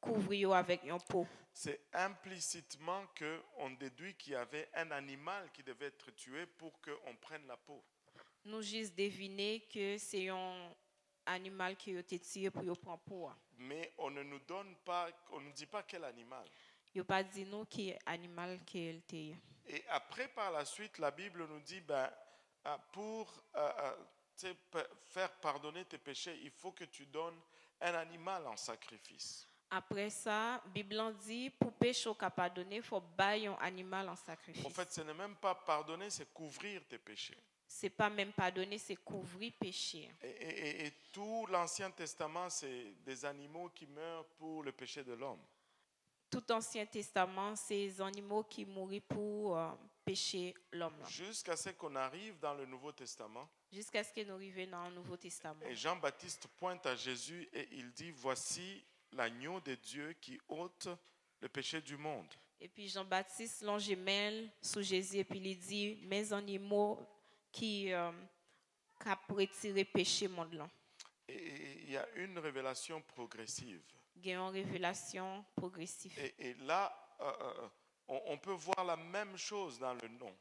couvrit avec une peau. C'est implicitement qu'on déduit qu'il y avait un animal qui devait être tué pour qu'on prenne la peau. Nous juste deviner que c'est un animal qui a été tué pour prendre peau. Mais on ne nous donne pas, on ne dit pas quel animal. Il n'a pas dit nous quel animal qui a été. Et après, par la suite, la Bible nous dit pour faire pardonner tes péchés, il faut que tu donnes un animal en sacrifice. Après ça, la Bible dit pour péché qu'à pardonner, il faut bailler un animal en sacrifice. En fait, ce n'est même pas pardonner, c'est couvrir tes péchés. C'est pas même pardonner, c'est couvrir péché. Et tout l'Ancien Testament, c'est des animaux qui meurent pour le péché de l'homme. tout Ancien Testament, ces animaux qui mouraient pour pécher l'homme, là. Jusqu'à ce qu'on arrive dans le Nouveau Testament. Jusqu'à ce que nous arrivions dans le Nouveau Testament. Et Jean-Baptiste pointe à Jésus et il dit, voici l'agneau de Dieu qui ôte le péché du monde. Et puis Jean-Baptiste longe mêle sous Jésus et puis il dit, mes animaux qui retiré péché monde là. Et il y a une révélation progressive. Il y a une révélation progressive. Et là, on peut voir la même chose dans le nom.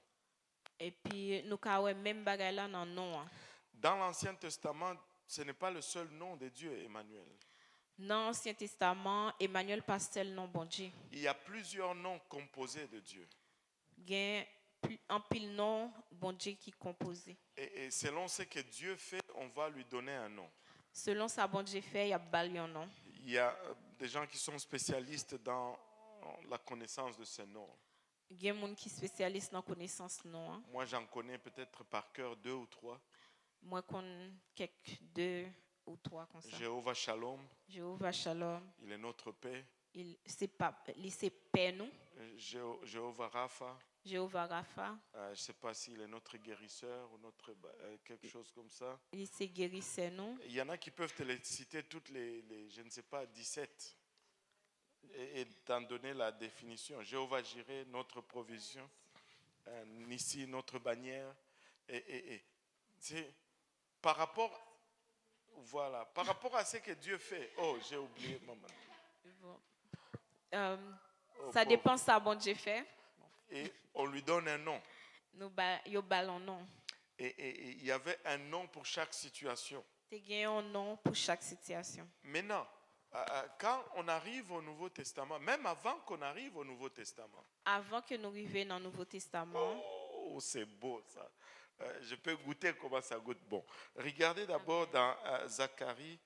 Et puis nous avons même bagaille là dans nom. Dans l'Ancien Testament, ce n'est pas le seul nom de Dieu, Emmanuel. Dans l'Ancien Testament, Emmanuel pas seul nom bon Dieu. Il y a plusieurs noms composés de Dieu. Il y a un pile nom bon Dieu qui composé. Et selon ce que Dieu fait, on va lui donner un nom. Selon ça bon Dieu fait, il y a bali un nom. Il y a des gens qui sont spécialistes dans la connaissance de ce nom. Il y a des gens qui sont spécialistes dans la connaissance nom. Hein. Moi, j'en connais peut-être par cœur 2 ou 3. Moi, je connais quelques 2 ou 3 comme ça. Jéhovah Shalom. Jéhovah Shalom. Il est notre paix. C'est paix nous. Jéhovah Rapha. Jéhovah Rapha. Je ne sais pas s'il est notre guérisseur ou notre quelque chose comme ça. Il s'est guérisseur nous. Il y en a qui peuvent te les citer toutes les je ne sais pas, 17. Et t'en donner la définition. Jéhovah Jireh, notre provision. Nissi, notre bannière. Et c'est par rapport, voilà, par rapport à ce que Dieu fait. Oh, j'ai oublié, maman. Ça dépend de ce que bon Dieu fait. Et on lui donne un nom. Nous ballons nom. Et il y avait un nom pour chaque situation. Il y a un nom pour chaque situation. Maintenant, quand on arrive au Nouveau Testament, même avant qu'on arrive au Nouveau Testament. Avant que nous arrivions dans le Nouveau Testament. Oh, c'est beau ça. Je peux goûter comment ça goûte bon. Regardez d'abord dans Zacharie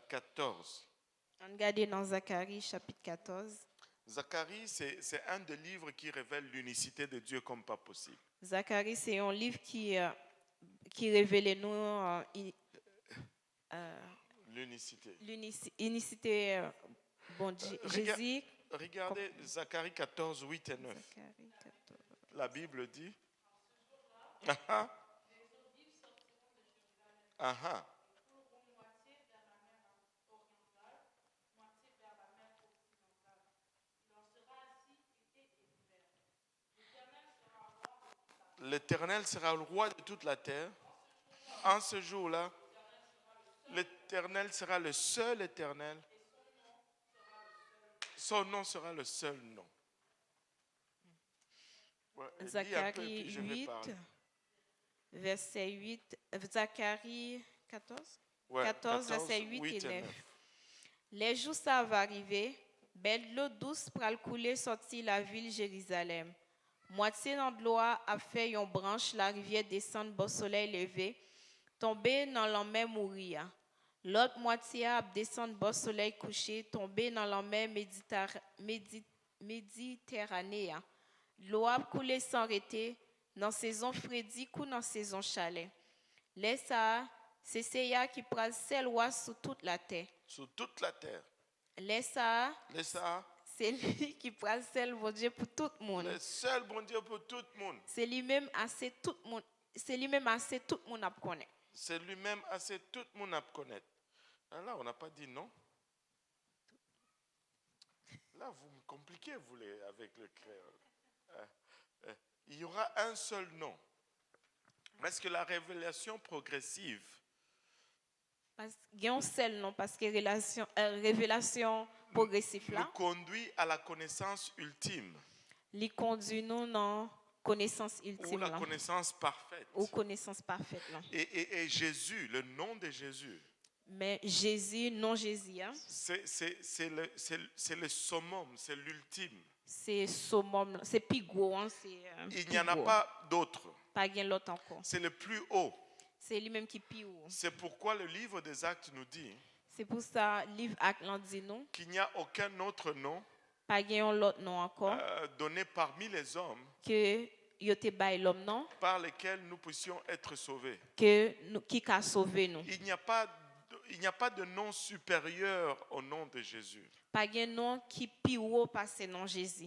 14. On regarde dans Zacharie chapitre 14. Zacharie, c'est un des livres qui révèle l'unicité de Dieu comme pas possible. Zacharie, c'est un livre qui révèle nous l'unicité bon Dieu. Jésus. Regardez Zacharie 14, 8 et 9. Zacharie 14. La Bible dit. Ah ah. L'Éternel sera le roi de toute la terre. En ce jour-là, l'Éternel sera le seul Éternel. Son nom sera le seul nom. Ouais, Zacharie 8, verset 8. Zacharie 14, ouais, 14, verset 8 et 9. Les jours ça va arriver, belle l'eau douce pral couler sorti la ville Jérusalem. Moitié dans de l'eau a fait une branche, la rivière descend bon soleil levé, tomber dans la mer mourir. L'autre moitié a descend bon soleil couché, tomber dans la mer Méditerranée. L'eau a coulé sans arrêter, dans saison frédique ou dans saison chalet. Laisse ça, c'est ça qui prend seul roi sur toute la terre. Sur toute la terre. Laisse ça. C'est lui qui prend seul bon Dieu pour tout le monde. Le seul bon Dieu pour tout le monde. C'est lui-même assez tout le monde. C'est lui-même assez tout le monde à connaître. C'est lui-même assez tout le monde à connaître. Là, on n'a pas dit non. Là, vous me compliquez, vous, avec le créole. Il y aura un seul nom. Parce que la révélation progressive. Parce qu'il y a un seul nom, parce que révélation progressive là. Nous conduit à la connaissance ultime. Il conduit nous dans connaissance ultime. Ou la connaissance parfaite. Ou connaissance parfaite là. Et Jésus, le nom de Jésus. Mais Jésus, non Jésus. Hein? C'est le summum, c'est l'ultime. C'est summum, c'est plus gros. Hein? Il n'y en a pas d'autre. Pas bien l'autre encore. C'est le plus haut. C'est lui-même qui est plus haut. C'est pourquoi le livre des Actes nous dit. C'est pour ça le livre Actes nous dit non. Qu'il n'y a aucun autre nom. Pas bien l'autre nom encore. Donné parmi les hommes. Que yote bay l'homme non. Par lesquels nous puissions être sauvés. Que qui a sauvé nous. Il n'y a pas il n'y a pas de nom supérieur au nom de Jésus. Pas un nom qui plus haut passe non Jésus.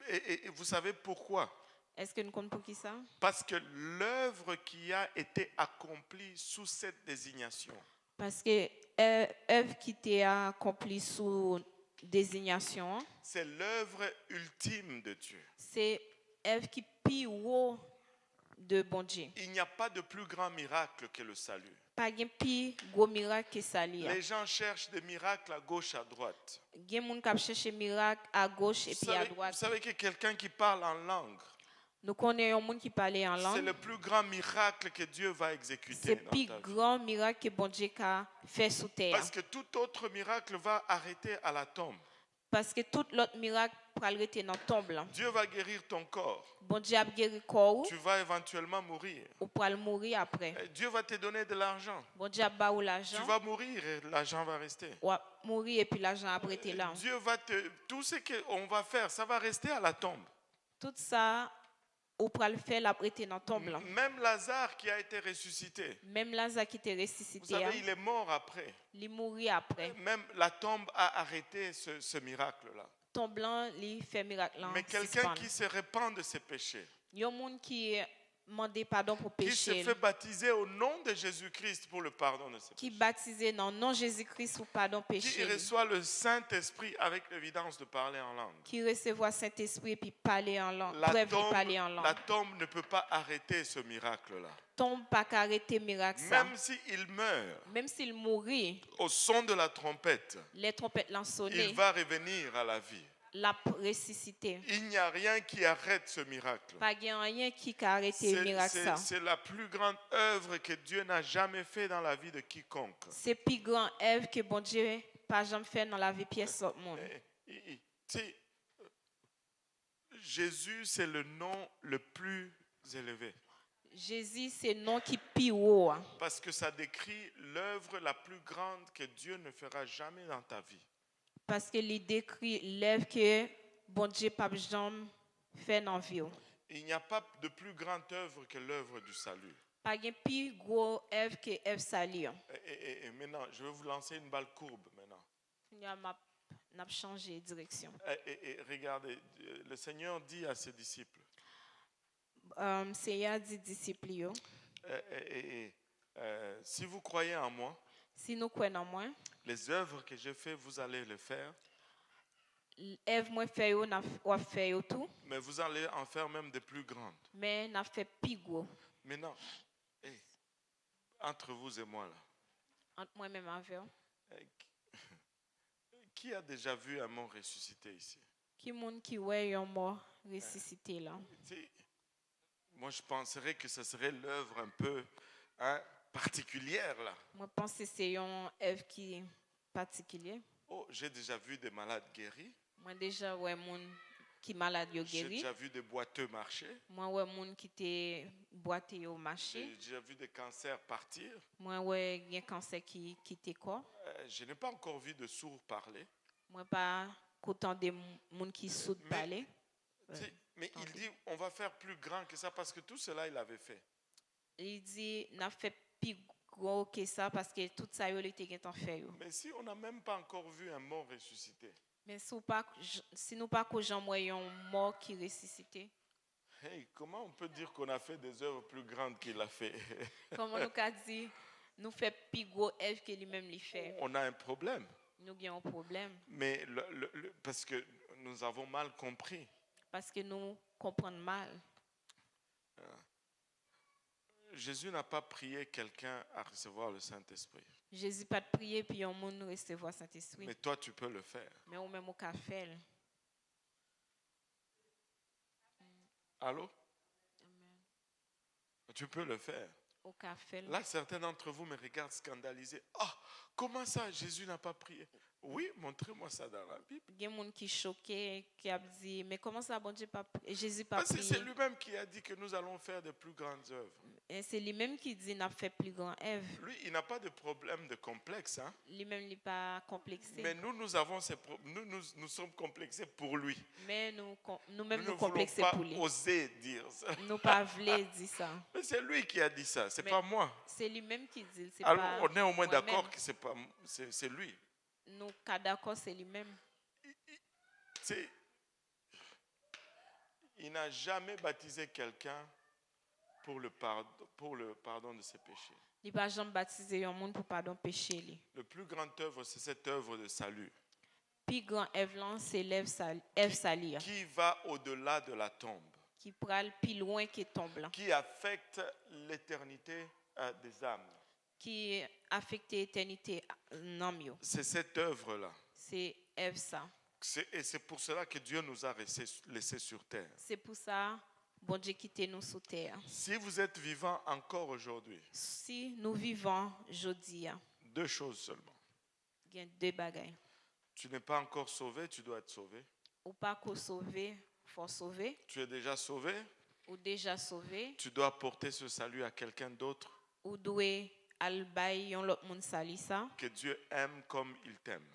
Et vous savez pourquoi? Est-ce que nous comptons pour qui ça? Parce que l'œuvre qui a été accomplie sous cette désignation, Parce que œuvre qui t'est accomplie sous désignation, c'est l'œuvre ultime de Dieu. c'est œuvre qui plus haut de bon Dieu. Il n'y a pas de plus grand miracle que le salut. Pas un plus gros miracle que ça li. Les gens cherchent des miracles à gauche, à droite. Gen moun k'ap chercher miracle à gauche et puis à Vous droite. savez que quelqu'un qui parle en langue, Nous connaissons un monde qui parle en c'est langue. le plus grand miracle que Dieu va exécuter C'est dans le plus ta vie. grand miracle que bon Dieu a fait sous terre. Parce que tout autre miracle va arrêter à la tombe. Parce que tout l'autre miracle pral rester dans tombe là. Dieu va guérir ton corps. Bon Dieu a guéri corps Tu vas éventuellement mourir. ou pral mourir après. Et Dieu va te donner de l'argent. Bon Dieu a ba ou Tu l'argent. vas mourir et l'argent va rester. Ou a mourir et puis l'argent a prêté là. Dieu va te... Tout ce qu'on va faire, ça va rester à la tombe. Tout ça ou pral faire la prêter dans tombe là. Même Lazare qui a été ressuscité. Même Lazare qui était Vous ressuscité, savez, il est mort après. il mourit après. Même la tombe a arrêté ce miracle-là. Tombe blanc, il fait miracle là. Mais quelqu'un qui se répand de ses péchés, Yon moun qui demande pardon pour qui se péché, fait baptiser au nom de Jésus-Christ pour le pardon de ses qui péchés, baptisé dans le nom Jésus-Christ pour pardon qui péché, reçoit le Saint-Esprit avec l'évidence de parler en langue. qui recevoir Saint-Esprit et puis parler en langue, La preuve de parler en tombe, langue. la tombe ne peut pas arrêter ce miracle-là. Tombe pas qu'arrêter miracle ça. Même s'il meurt Même s'il mourit, au son de la trompette, les trompettes l'ont sonné, il va revenir à la vie. l'a ressuscité. Il n'y a rien qui arrête ce miracle. Pas gen rien qui a arrêté le miracle ça. C'est la plus grande œuvre que Dieu n'a jamais fait dans la vie de quiconque. C'est plus grand œuvre que bon Dieu pas jamais fait dans la vie pièce autre monde. Tu sais, Jésus, c'est le nom le plus élevé. Jésus, c'est le nom qui plus haut. Parce que ça décrit l'œuvre la plus grande que Dieu ne fera jamais dans ta vie. Parce que il décrit l'œuvre que bon Dieu pas jamais fait dans la vie. Il n'y a pas de plus grande œuvre que l'œuvre du salut. Pas gen plus gros œuvre que œuvre sali. Et maintenant, je vais vous lancer une balle courbe maintenant. N'a changé de direction. Et regardez, le Seigneur dit à ses disciples, Seigneur dit disciples yo, si vous croyez en moi, si nous croyons en moi, les œuvres que j'ai faites, vous allez les faire, œuvre moi fait yo n'a fait yo tout, mais vous allez en faire même de plus grandes. mais n'a fait plus gros. Maintenant, entre vous et moi, là, Entre moi même avec. qui a déjà vu un mort ressuscité ici? Qui moun qui ouais yon mort ressuscité là. Tu sais, moi, je penserais que ce serait l'œuvre un peu particulière, là. Moi pense que c'est une œuvre qui particulier. Oh, j'ai déjà vu des malades guéris. Moi déjà ouais moun qui malade yo J'ai guéri. déjà vu des boiteux marcher. Moi ouais moun qui te boité au marché. J'ai déjà vu des cancers partir. Moi ouais gen cancer qui te quoi. Je n'ai pas encore vu de sourds parler. Moi pas qu'autant de moun qui soude Mais- parler. Tu sais, mais il dit, on va faire plus grand que ça parce que tout cela, il avait fait. Il dit n'a fait plus gros que ça parce que tout ça yo était gen fait yo. Mais si on n'a même pas encore vu un mort ressuscité, Mais si nous pas que Jean moyen mort qui ressuscité. hey, comment on peut dire qu'on a fait des œuvres plus grandes qu'il a fait? Comment nous qu'a dit nous fait plus gros œuvre que lui-même lui fait. On a un problème. Nous avons un problème Mais parce que nous avons mal compris. parce que nous comprenons mal. Jésus n'a pas prié quelqu'un à recevoir le Saint-Esprit. Jésus pas de prier puis on monde recevoir Saint-Esprit. Mais toi, tu peux le faire. Mais ou même au café. Allô? Tu peux le faire. Au café. Là, certains d'entre vous me regardent scandalisés. Ah, comment ça, Jésus n'a pas prié? Oui, montrez-moi ça dans la Bible. Il y a des gens qui choqués qui a dit mais comment ça bon Dieu pas Jésus pas Parce que c'est prié. lui-même qui a dit que nous allons faire de plus grandes œuvres. Et c'est lui-même qui dit n'a fait plus grand Ève. Lui, il n'a pas de problème de complexe. Hein? Lui-même n'est pas complexé. Mais nous avons nous sommes complexés pour lui. Mais nous-mêmes Nous nous ne voulons complexés pas pour lui. oser dire ça. Nous pas voulons dire ça. Mais c'est lui qui a dit ça, c'est Mais pas moi. C'est lui-même qui dit. C'est Alors pas on est au moins moi-même. d'accord que c'est lui. Nous cas d'accord, c'est lui-même. Il n'a jamais baptisé quelqu'un pour le pardon de ses péchés. Il n'a jamais baptisé un monde pour pardon péché. Le plus grand œuvre, c'est cette œuvre de salut. Puis grand Ève c'est Ève salir. Qui va au-delà de la tombe. Qui pral plus loin que tombe là. Qui affecte l'éternité des âmes. Qui affecte l'éternité non mieux. C'est cette œuvre-là. C'est Ève ça. Et c'est pour cela que Dieu nous a laissés sur terre. C'est pour ça bon Dieu quitté nous sur terre. Si vous êtes vivant encore aujourd'hui, si nous vivons aujourd'hui, deux choses seulement. Il y a deux bagailles. Tu n'es pas encore sauvé, tu dois être sauvé. Ou pas qu'on sauvé, faut sauver. Tu es déjà sauvé. Ou déjà sauvé. Tu dois apporter ce salut à quelqu'un d'autre. Ou doit albay yon l'autre monde sali ça. Que Dieu aime comme il t'aime.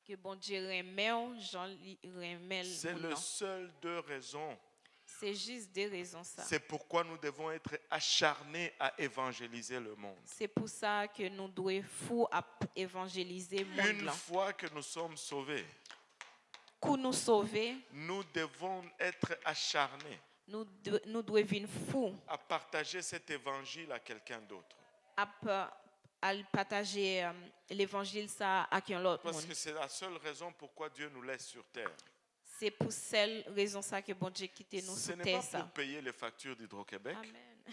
Que bon Dieu remet, Jean remet. C'est le seul deux raisons. C'est juste des raisons ça. C'est pourquoi nous devons être acharnés à évangéliser le monde. C'est pour ça que nous devons fou à évangéliser le monde. Une fois que nous sommes sauvés, quand nous sauver, nous devons être acharnés. Nous devons venir fous à partager cet évangile à quelqu'un d'autre. À partager l'évangile ça à quelqu'un d'autre. Parce que c'est la seule raison pourquoi Dieu nous laisse sur terre. C'est pour cette raison ça que bon Dieu quitte nous sur terre. Ce n'est pas pour payer les factures d'Hydro-Québec. Amen.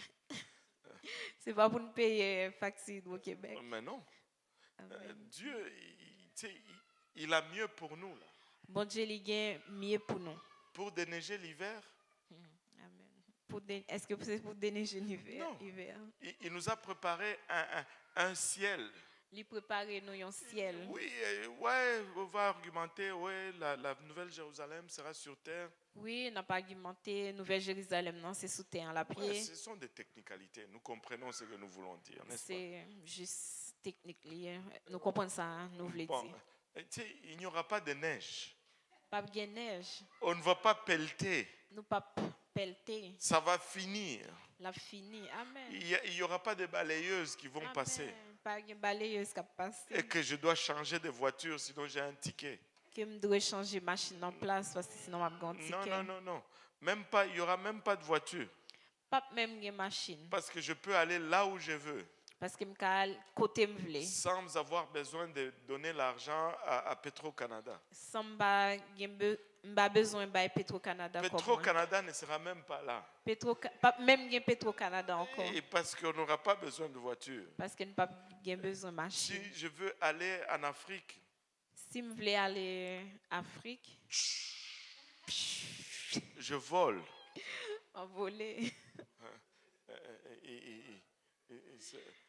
C'est pas pour nous payer facture d'Hydro-Québec. Mais non. Dieu, il a mieux pour nous là. Bon Dieu, il a mieux pour nous. Pour déneiger l'hiver. Amen. Est-ce que c'est pour déneiger l'hiver? Non. Il nous a préparé un ciel. Il prépare nous un ciel. Oui, ouais, on va argumenter, ouais, la Nouvelle Jérusalem sera sur terre. Oui, on n'a pas argumenté. Nouvelle Jérusalem, non, c'est sous terre, à la pied. Ouais, ce sont des technicalités. Nous comprenons ce que nous voulons dire, n'est-ce pas? C'est juste technique. Nous comprenons ça, nous voulons dire. Il n'y aura pas de neige. Pas de neige. On ne va pas pelleter. Nous pas pelleter. Ça va finir. La fini. Amen. Il n'y aura pas de balayeuses qui vont Amen. passer. Pas de balayeuse qui passe. Et que je dois changer de voiture, sinon j'ai un ticket. Que je dois changer machine en place parce que sinon je vais un ticket. Non. Même pas, il n'y aura même pas de voiture. Pas même de machine. Parce que je peux aller là où je veux. Parce que je côté me voulais. Sans avoir besoin de donner l'argent à Petro-Canada. Sans pas besoin de Petro-Canada. Petro-Canada ne sera même pas là. Même Petro-Canada encore. Et parce qu'on n'aura pas besoin de voiture. Parce qu'on n'a pas besoin de machine. Si je veux aller en Afrique. Si je voulais aller en Afrique. Je vole. En voler.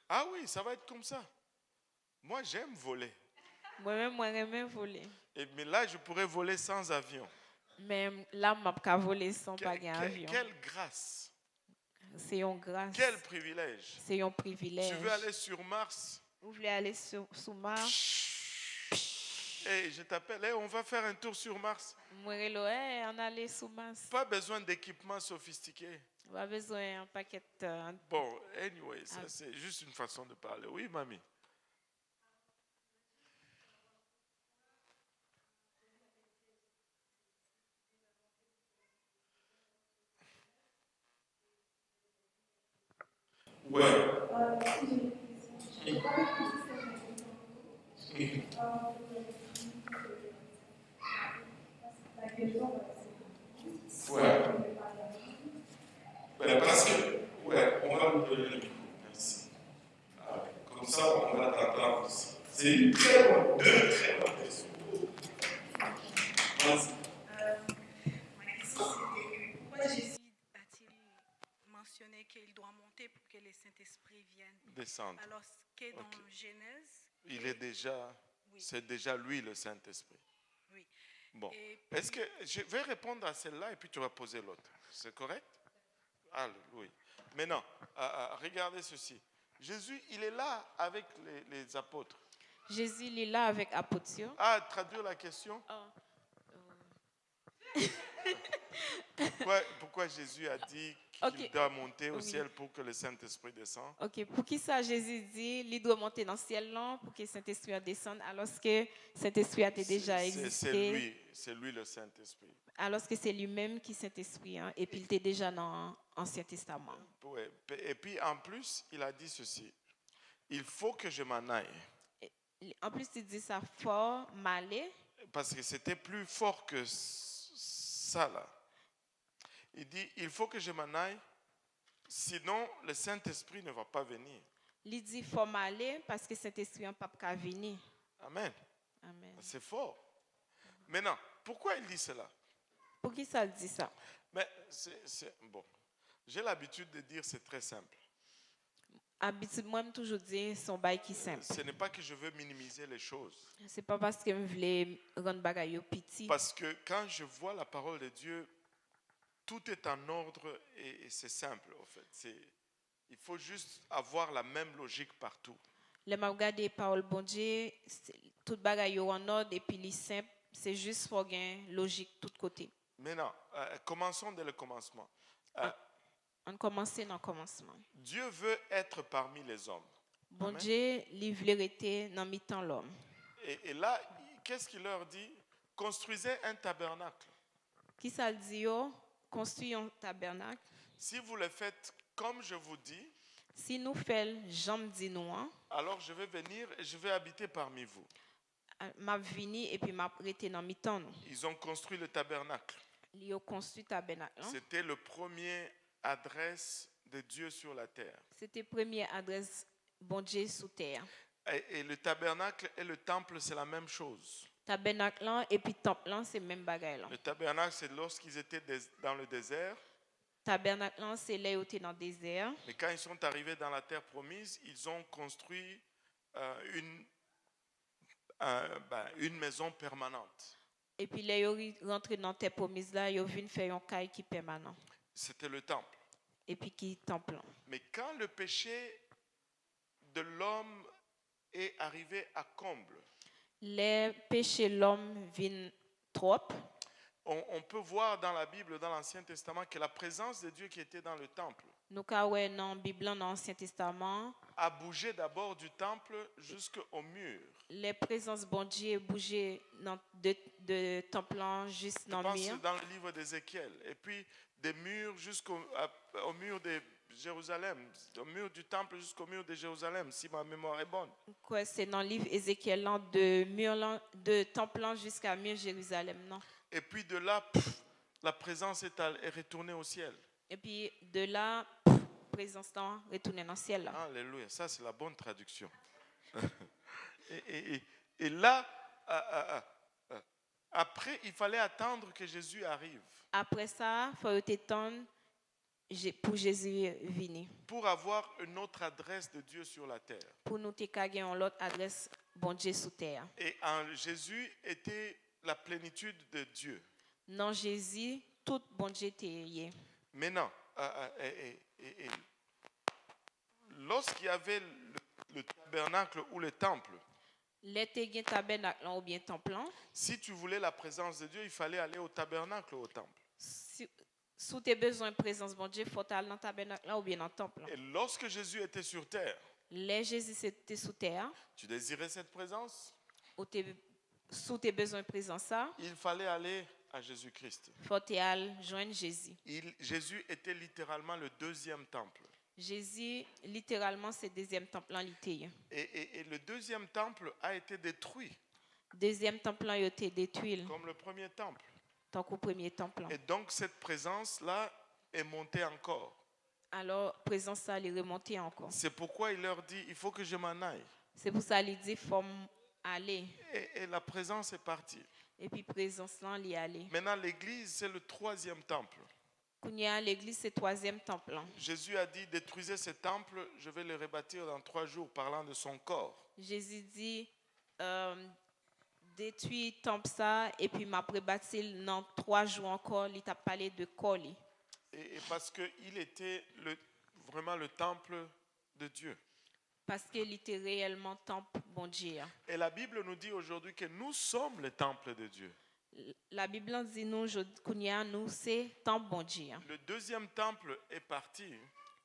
Ah oui, ça va être comme ça. Moi, j'aime voler. Moi-même, j'aime voler. Mais là, je pourrais voler sans avion. Mais là, je ne peux pas voler sans pas avion. Quelle grâce. C'est une grâce. Quel privilège. C'est un privilège. Tu veux aller sur Mars? Vous voulez aller sur Mars? Hey, je t'appelle, on va faire un tour sur Mars. On allait sur Mars. Pas besoin d'équipement sophistiqué. Pas besoin d'un paquet. Bon, anyway, ça c'est juste une façon de parler. Oui, mamie. Ouais. Ouais. Parce que, on va nous donner le micro. Merci. Comme ça, on va t'entendre aussi. C'est deux très bonnes questions. Vas-y. Ma question, c'est pourquoi Jésus a-t-il mentionné qu'il doit monter pour que le Saint-Esprit vienne Descendre. alors que dans Genèse, il est déjà, c'est déjà lui le Saint-Esprit. Oui. Bon. Est-ce que je vais répondre à celle-là et puis tu vas poser l'autre. C'est correct? Alléluia. Maintenant, regardez ceci. Jésus, il est là avec les apôtres. Jésus il est là avec apôtres. Traduire la question. Ah, Pourquoi Jésus a dit qu'il Ok. doit monter au Oui. ciel pour que le Saint-Esprit descende? Ok, pour qui ça Jésus dit, il doit monter dans le ciel là pour que le Saint-Esprit descende, alors que Saint-Esprit a déjà existé, C'est lui le Saint-Esprit. alors que c'est lui-même qui est Saint-Esprit, hein, et puis il était déjà dans l'Ancien Testament. Ouais. Et puis en plus, il a dit ceci. Il faut que je m'en aille. En plus, il dit ça fort, malais, Parce que c'était plus fort que ça là. Il dit, il faut que je m'en aille, sinon le Saint-Esprit ne va pas venir. il dit fort malais parce que Saint-Esprit n'a pas qu'à venir. Amen. Amen. C'est fort. Maintenant, pourquoi il dit cela? Pour qui ça dit ça? Mais bon. J'ai l'habitude de dire c'est très simple. Habitude, moi, je toujours dire son bail qui simple. Ce n'est pas que je veux minimiser les choses. C'est pas parce que je voulais rendre bagaille petit. Parce que quand je vois la parole de Dieu, tout est en ordre et c'est simple en fait. Il faut juste avoir la même logique partout. Les m'a regardé parole bon Dieu, tout bagaille en ordre et puis les simple, c'est juste pour gain logique tout côté. Maintenant, commençons dès le commencement. On commence dans le commencement. Dieu veut être parmi les hommes. Bon Amen. Dieu, il voulait être dans mi-temps l'homme. Et là, qu'est-ce qu'il leur dit? Construisez un tabernacle. Qui ça dit yo? Construire un tabernacle. Si vous le faites comme je vous dis, Si nous faisons jambe dit nous, hein, alors je vais venir et je vais habiter parmi vous. m'a vini et puis m'a prêté dans mi-temps nous. Ils ont construit le tabernacle. Ils ont construit tabernacle. Hein? C'était le premier adresse de Dieu sur la terre. C'était première adresse bon Dieu sous terre. Et le tabernacle et le temple, c'est la même chose. Tabernacle là, et puis temple là, c'est même bagaille là. Le tabernacle, c'est lorsqu'ils étaient dans le désert. Tabernacle là, c'est là où était dans le désert. Mais quand ils sont arrivés dans la terre promise, ils ont construit une maison permanente. Et puis là, ils sont rentrés dans la terre promise là, ils ont vu faire un caille qui est permanent. C'était le temple. Et puis qui est temple là. Mais quand le péché de l'homme est arrivé à comble, Les péchés de l'homme viennent trop. on peut voir dans la Bible, dans l'Ancien Testament, que la présence de Dieu qui était dans le temple Nous avons dans la Bible, dans l'Ancien Testament, a bougé d'abord du temple jusqu'au mur. les présences bon Dieu bougé de temple là, juste Je dans le pense mur. dans le livre d'Ézéchiel. Et puis des murs jusqu'au mur de Jérusalem, au mur du temple jusqu'au mur de Jérusalem, si ma mémoire est bonne. Quoi, c'est dans le livre Ézéchiel là, de mur là, de temple là jusqu'à mur Jérusalem non. Et puis de là, la présence est retournée au ciel. Et puis de là, présence là retourner dans le ciel là. Alléluia, ça c'est la bonne traduction. et là, après, il fallait attendre que Jésus arrive Après ça, il faut attendre pour Jésus venir. pour avoir une autre adresse de Dieu sur la terre. Pour nous te gagner l'autre adresse bon Dieu sous terre. Et Jésus était la plénitude de Dieu. Non Jésus, tout bon Dieu t'est. Maintenant, lorsqu'il y avait le tabernacle ou le temple, Les te tabernacle ou bien temple. si tu voulais la présence de Dieu, il fallait aller au tabernacle ou au temple. Si tu as besoin de présence bon Dieu, il faut aller dans le tabernacle ou bien dans le temple. Et lorsque Jésus était sur terre, Les Jésus était sous terre, tu désirais cette présence, ou sous tes besoins de présence ça, il fallait aller à Jésus-Christ. il faut aller joindre Jésus. Jésus était littéralement le deuxième temple. Jésus, littéralement, c'est le deuxième temple en l'ité. Et le deuxième temple a été détruit, Deuxième temple a été détruit, comme le premier temple. tant qu'au premier temple. Et donc cette présence-là est montée encore. Alors, présence ça, elle est remontée encore. C'est pourquoi il leur dit, il faut que je m'en aille. C'est pour ça qu'il dit, il faut aller. Et la présence est partie. Et puis, présence là, elle est allée. Maintenant, l'église, c'est le troisième temple. Kounia, l'église, c'est le troisième temple. Jésus a dit, détruisez ce temple, je vais le rebâtir dans 3 jours, parlant de son corps. Jésus dit, détruis le temple ça, et puis m'a rebâti dans 3 jours encore, il t'a parlé de corps. Et parce qu'il était vraiment le temple de Dieu. Parce qu'il était réellement temple bon Dieu. Et la Bible nous dit aujourd'hui que nous sommes le temple de Dieu. La Bible dit nous, nous c'est temple bon Dieu. Le deuxième temple est parti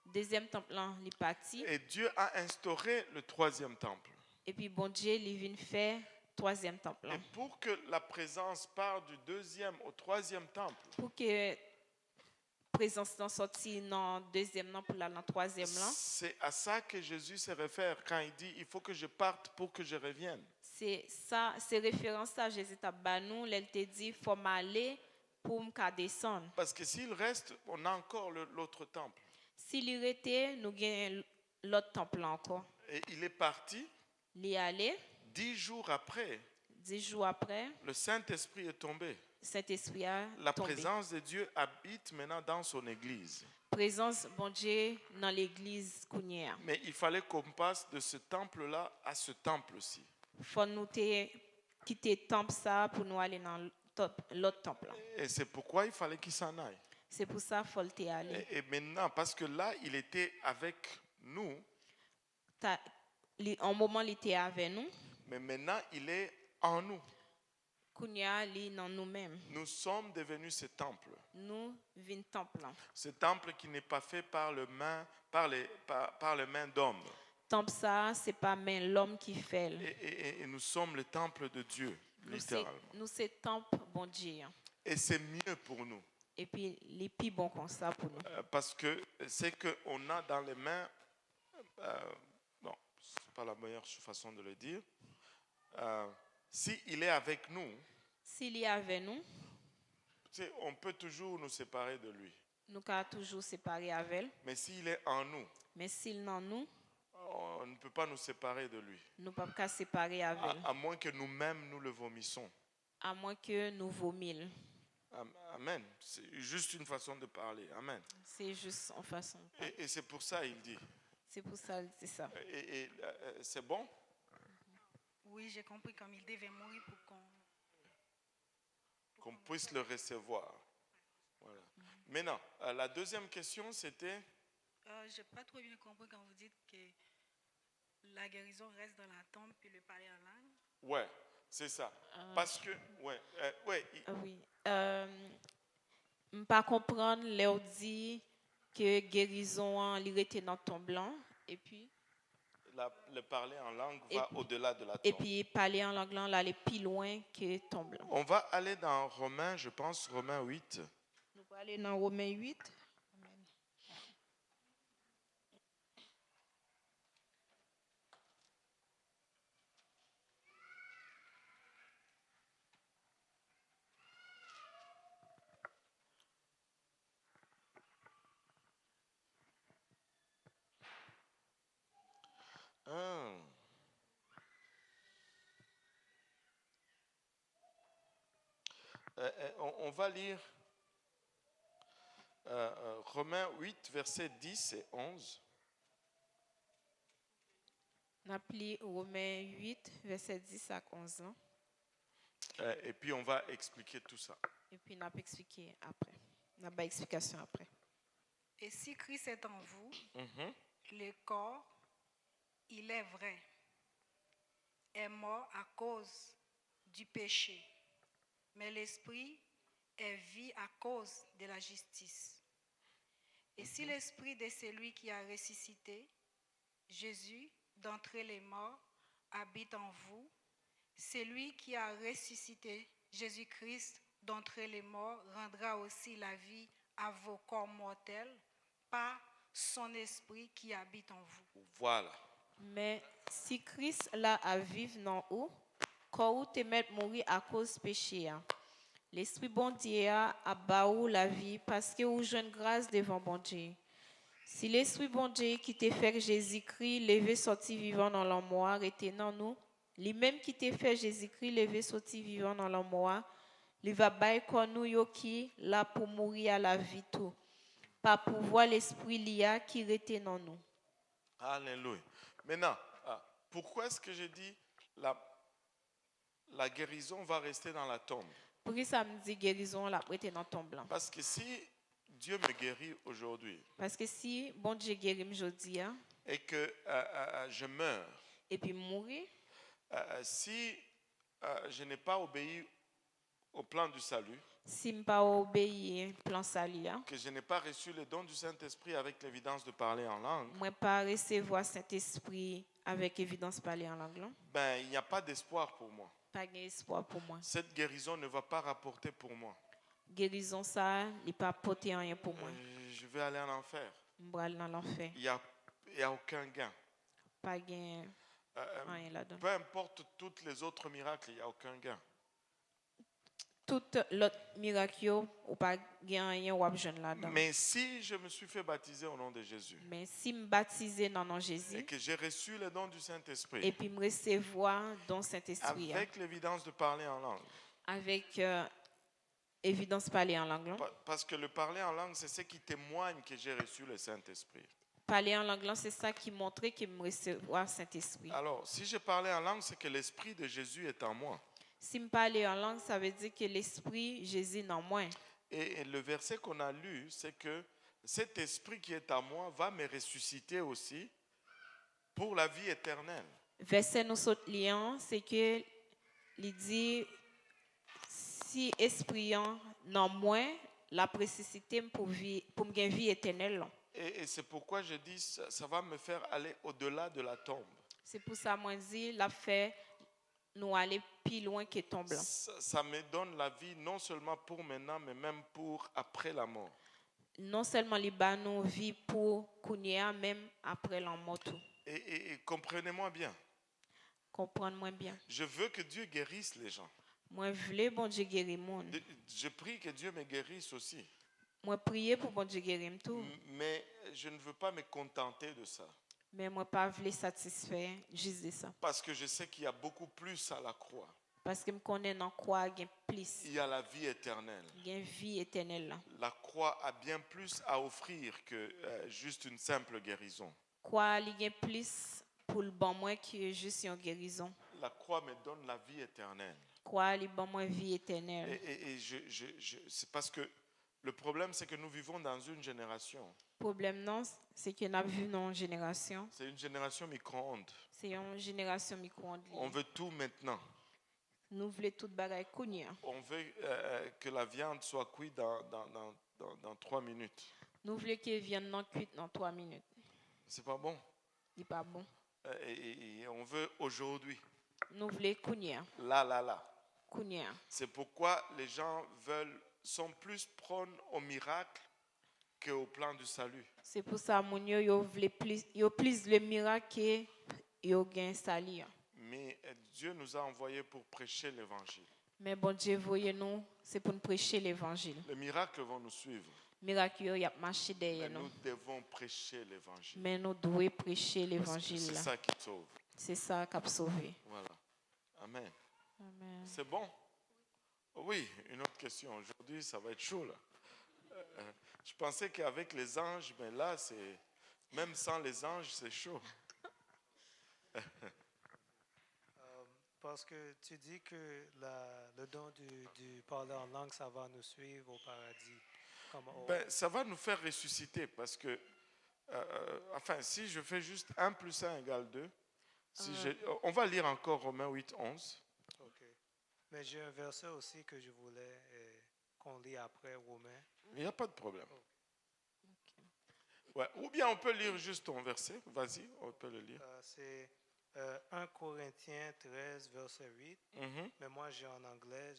Deuxième temple là, il est parti. et Dieu a instauré le troisième temple. Et puis bon Dieu, il vient faire troisième temple là. Et pour que la présence parte du deuxième au troisième temple, Pour que présence dans sorti dans deuxième non pour la dans troisième là. c'est à ça que Jésus se réfère quand il dit il faut que je parte pour que je revienne. C'est ça, c'est référence à Jésus t'a banou, elle te dit faut m'aller pour me descendre. Parce que s'il reste, on a encore l'autre temple. S'il y était, nous gagnons l'autre temple là encore. Et il est parti. Il est allé 10 jours après, 10 jours après, le Saint-Esprit est tombé. Saint-Esprit a La tombé. présence de Dieu habite maintenant dans son église. Présence bon Dieu dans l'église Kounia. Mais il fallait qu'on passe de ce temple-là à ce temple-ci. Faut nous quitter le temple ça pour nous aller dans l'autre temple là. Et c'est pourquoi il fallait qu'il s'en aille. C'est pour ça qu'il faut le aller. Et maintenant, parce que là, il était avec nous, En moment il était avec nous. mais maintenant, il est en nous. Kounia li dans nous-mêmes. Nous sommes devenus ce temple. Nous vin temple là. Ce temple qui n'est pas fait par les mains d'hommes. Temple ça, c'est pas main l'homme qui fait. Et nous sommes le temple de Dieu, littéralement. Nous c'est temple bon Dieu. Et c'est mieux pour nous. Et puis les plus bon comme ça pour nous. Parce que c'est qu'on a dans les mains, non, c'est pas la meilleure façon de le dire. S'il est avec nous, S'il est avec nous, on peut toujours nous séparer de lui. nous pouvons toujours séparer avec elle. Mais s'il est en nous, Mais s'il n'en nous, on ne peut pas nous séparer de lui. nous ne pouvons pas séparer avec elle. À moins que nous-mêmes nous le vomissons. À moins que nous vomissions. Amen. C'est juste une façon de parler. Amen. C'est juste en façon. Et c'est pour ça il dit. C'est pour ça qu'il dit ça. Et c'est bon? Oui, j'ai compris comme il devait mourir pour qu'on puisse le recevoir. Voilà. Maintenant, la deuxième question, c'était... je n'ai pas trop bien compris quand vous dites que la guérison reste dans la tombe puis le parler en langue. Ouais, c'est ça. Parce que... Oui. Pas comprendre, leur dit que guérison, il était dans ton blanc. Et puis... le parler en langue va au-delà de la tombe. Et puis parler en langue, là, aller plus loin que ton blanc. On va aller dans Romains, je pense, Romains 8. Nous allons aller dans Romains 8. On va lire Romains 8, versets 10 et 11. On a pris Romains 8, versets 10 à 11. Et puis on va expliquer tout ça. Et puis on a expliqué après. On a pas explication après. Et si Christ est en vous, le corps, il est vrai, est mort à cause du péché, mais l'esprit est vie à cause de la justice. Et si l'esprit de celui qui a ressuscité, Jésus, d'entre les morts, habite en vous, celui qui a ressuscité Jésus-Christ d'entre les morts rendra aussi la vie à vos corps mortels par son esprit qui habite en vous. Voilà. Mais si Christ là à vivre dans vous, quand vous te mettez mourir à cause du péché, l'esprit bon Dieu a baou la vie parce que vous jeune grâce devant bon Dieu. Si l'esprit bon Dieu qui te fait Jésus-Christ lever sorti vivant dans l'armoire était dans nous, lui-même qui te fait Jésus-Christ lever sorti vivant dans l'armoire, il va bailler comme nous yo qui là pour mourir à la vie tout. Par pouvoir l'esprit lia qui était dans nous. Alléluia. Maintenant, pourquoi est-ce que je dis la guérison va rester dans la tombe? Pour ça me dit guérison la prêter dans ton blanc. Parce que si Dieu me guérit aujourd'hui Parce que si bon Dieu guérit aujourd'hui et que je meurs, et puis mourir, si je n'ai pas obéi au plan du salut, si je pas obéi plan salut, que je n'ai pas reçu le don du Saint-Esprit avec l'évidence de parler en langue, moi pas recevoir Saint-Esprit avec évidence parler en langue, non? ben, il n'y a pas d'espoir pour moi. Pas d'espoir pour moi. Cette guérison ne va pas rapporter pour moi. Guérison ça, il pas porter rien pour moi. Je vais aller en enfer. Je vais aller dans l'enfer. Il y a aucun gain. Pas gain rien là-dedans. Peu importe tous les autres miracles, il n'y a aucun gain. Tout l'autre miracle ou pas gain rien ou jeune là-dedans. Mais si je me suis fait baptiser au nom de Jésus Mais si me baptiser dans le nom de Jésus et que j'ai reçu le don du et Saint-Esprit puis me recevoir dans Saint-Esprit avec l'évidence de parler en langue, avec évidence parler en langue. Non? parce que le parler en langue, c'est ce qui témoigne que j'ai reçu le Saint-Esprit. Parler en langue, c'est ça qui montrait que me recevoir Saint-Esprit. Alors, si je parlais en langue, c'est que l'Esprit de Jésus est en moi. Si me parler en langue, ça veut dire que l'Esprit Jésus est en moi. Et le verset qu'on a lu, c'est que cet Esprit qui est en moi va me ressusciter aussi pour la vie éternelle. Verset nous saute liant, c'est que il dit si esprit en moi, la précité pour me gagner vie éternelle. Et c'est pourquoi je dis ça va me faire aller au-delà de la tombe. C'est pour ça moi dit la fait nous aller plus loin que tombe. Ça me donne la vie non seulement pour maintenant, mais même pour après la mort. Non seulement les bas nous vie pour kounia même après la mort tout. Et comprenez-moi bien. Comprendre-moi bien. Je veux que Dieu guérisse les gens. Moi voulais bon Dieu guérir monde. Je prie que Dieu me guérisse aussi. Moi prier pour bon Dieu guérir tout. Mais je ne veux pas me contenter de ça. Mais moi pas voulais satisfaire juste de ça. Parce que je sais qu'il y a beaucoup plus à la croix. Parce que me connais dans quoi gain plus. Il y a la vie éternelle. Gain vie éternelle là. La croix a bien plus à offrir que juste une simple guérison. Quoi il gain plus pour le bon moi que juste une guérison. La croix me donne la vie éternelle. Quoi il bon moi vie éternelle. Et c'est parce que le problème, c'est que nous vivons dans une génération. Le problème, non, c'est que nous avons vu dans une génération. C'est une génération micro-ondes. C'est une génération micro-ondes. On veut tout maintenant. Nous voulons tout bagaille kounia. On veut que la viande soit cuite dans 3 minutes. Nous voulons qu'elle vienne non cuite dans 3 minutes. C'est pas bon. Il n'est pas bon. Et on veut aujourd'hui. Nous voulons kounia. Là. Kounia. C'est pourquoi les gens sont plus prônes au miracle qu'au plan du salut. C'est pour ça que yo veulent plus le miracle que yo gain salut. Mais Dieu nous a envoyés pour prêcher l'évangile. Mais bon Dieu voyez nous, c'est pour nous prêcher l'évangile. Les miracles vont nous suivre. Miracle y a marché Mais derrière nous nous. devons prêcher l'évangile. Mais nous devons prêcher Parce que l'évangile. c'est ça qui sauve. C'est ça qui a sauvé. Voilà. Amen. Amen. C'est bon? Oui, une autre question. Aujourd'hui, ça va être chaud là. Je pensais qu'avec les anges, mais là, même sans les anges, c'est chaud. Parce que tu dis que le don du parler en langue, ça va nous suivre au paradis. Ça va nous faire ressusciter parce que, si je fais juste 1 plus 1 égale 2, on va lire encore Romains 8, 11. OK. Mais j'ai un verset aussi que je voulais qu'on lit après Romains. Il n'y a pas de problème. Ouais. Ou bien on peut lire juste ton verset. Vas-y, on peut le lire. C'est 1 Corinthiens 13, verset 8. Mais moi, j'ai en anglais.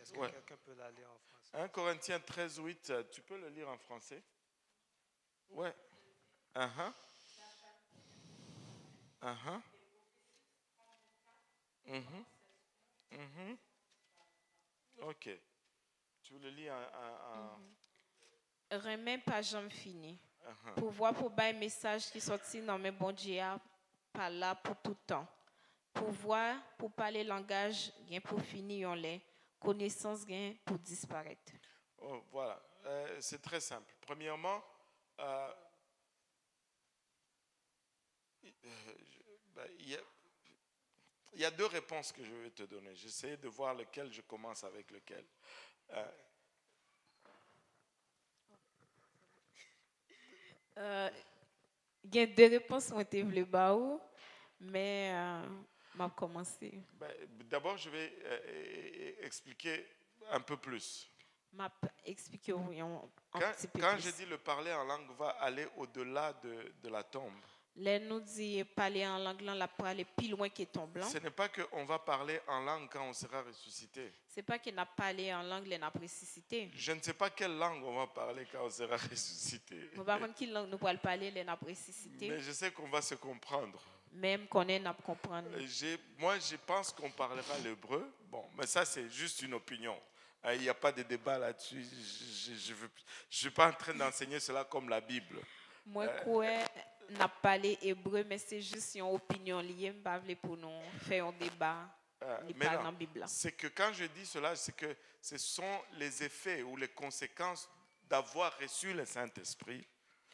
Est-ce que quelqu'un peut la lire en français? 1 Corinthiens 13, 8. Tu peux le lire en français? Ouais. OK. Tu le lis en... Remets pas jamais fini. Pour voir pour bailler message qui sorti dans mes bon Dieu par là pour tout temps. Pour voir pour parler langage gain pour finir on les connaissance gain pour disparaître. Oh, voilà. C'est très simple. Premièrement, il y a 2 réponses que je vais te donner. J'essaie de voir lequel je commence avec lequel. Il y a deux réponses qui ont été voulues, mais m'a commencé. D'abord, je vais expliquer un peu plus. M'a expliqué un petit peu Quand plus. je dis le parler en langue va aller au-delà de la tombe, Les nous dit parler en langue, là, pour aller plus loin que ton blanc. ce n'est pas qu'on va parler en langue quand on sera ressuscité. C'est pas qu'il n'a parlé en langue, il n'a pas ressuscité. Je ne sais pas quelle langue on va parler quand on sera ressuscité. Nous par contre, quelle langue nous pourrons parler, il n'a pas ressuscité. Mais je sais qu'on va se comprendre. Même qu'on est, n'a pas comprendre. Moi, je pense qu'on parlera l'hébreu. Bon, mais ça, c'est juste une opinion. Il n'y a pas de débat là-dessus. Je ne suis pas en train d'enseigner cela comme la Bible. Moi, quoi, n'a parlé hébreu, mais c'est juste une opinion liée. Je ne pas pour nous faire un débat. Mais non, c'est que quand je dis cela, c'est que ce sont les effets ou les conséquences d'avoir reçu le Saint-Esprit.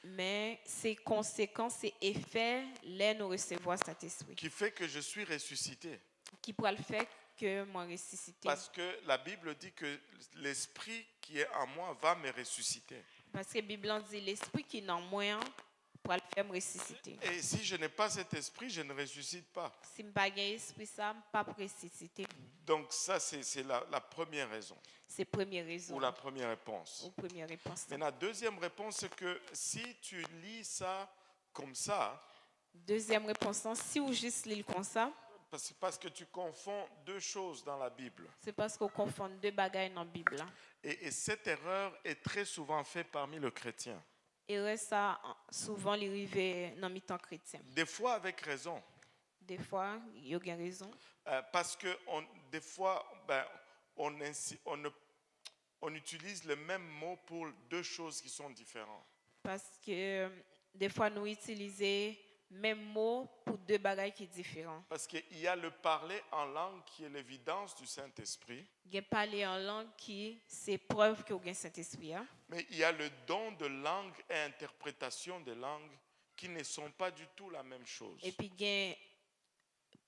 Mais ces conséquences et effets, là, nous recevons cet esprit. Qui fait que je suis ressuscité. Qui pourra le faire que moi ressuscité. Parce que la Bible dit que l'esprit qui est en moi va me ressusciter. Parce que la Bible dit l'esprit qui est en moi pour le faire me ressusciter. Et si je n'ai pas cet esprit, je ne ressuscite pas. Si je n'ai pas l'esprit, ça ne pas ressusciter. Donc ça, c'est la première raison. C'est la première raison. Ou la première réponse. Ou première réponse. Maintenant, deuxième réponse, c'est que si tu lis ça comme ça. Deuxième réponse, si vous juste lis comme ça. Parce que tu confonds deux choses dans la Bible. C'est parce qu'on confond deux bagailles dans la Bible. Et cette erreur est très souvent faite parmi les chrétiens. Et ça, souvent, il arrive dans les temps chrétiens. Des fois avec raison. Des fois, il y a bien raison. Parce que des fois, on utilise le même mot pour deux choses qui sont différentes. Parce que des fois, nous utilisons même mot pour deux bagages qui sont différents. Parce qu'il y a le parler en langue qui est l'évidence du Saint-Esprit. Il y a parler en langue qui c'est preuve qu'il y a un Saint-Esprit. Hein? Mais il y a le don de langue et interprétation de langue qui ne sont pas du tout la même chose. Et puis il y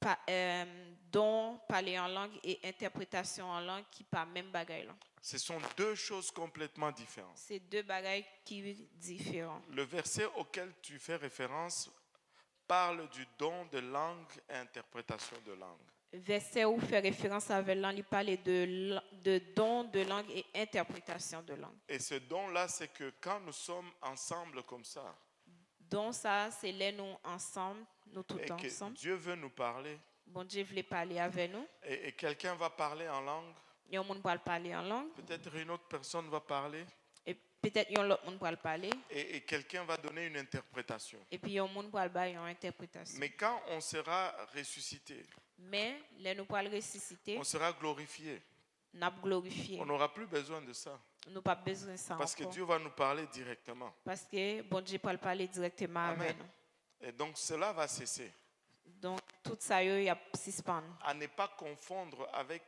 a don, parler en langue et interprétation en langue qui pas même bagaille là. Ce sont deux choses complètement différentes. C'est deux bagailles qui sont différents. Le verset auquel tu fais référence parle du don de langue et interprétation de langue. Verset où fait référence avec langue, il parle de don de langue et interprétation de langue. Et ce don-là, c'est que quand nous sommes ensemble comme ça, donc ça, c'est là nous ensemble, nous tout et que ensemble. Dieu veut nous parler. Bon Dieu voulait parler avec nous. Et quelqu'un va parler en langue. Il y a un monde qui va parler en langue. Peut-être une autre personne va parler. Et peut-être il y a un autre monde qui va parler. Et quelqu'un va donner une interprétation. Et puis il y a un monde qui va donner une interprétation. Mais quand on sera ressuscité, mais là nous pourrons ressusciter. On sera glorifié. On n'aura plus besoin de ça. Nous pas besoin de ça. Parce que Dieu va nous parler directement. Parce que bon Dieu va parler directement avec nous. Et donc cela va cesser. Donc tout ça il y a suspend. À ne pas confondre avec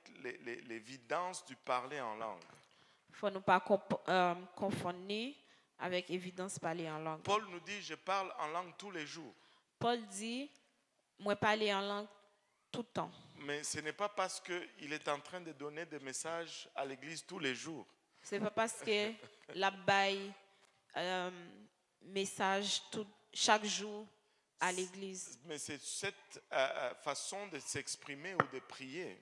l'évidence du parler en langue. Il faut ne pas confondre avec évidence parler en langue. Paul nous dit je parle en langue tous les jours. Paul dit moi parler en langue tout le temps. Mais ce n'est pas parce qu'il est en train de donner des messages à l'église tous les jours. Ce n'est pas parce que la baille message chaque jour à l'église. Mais c'est cette façon de s'exprimer ou de prier.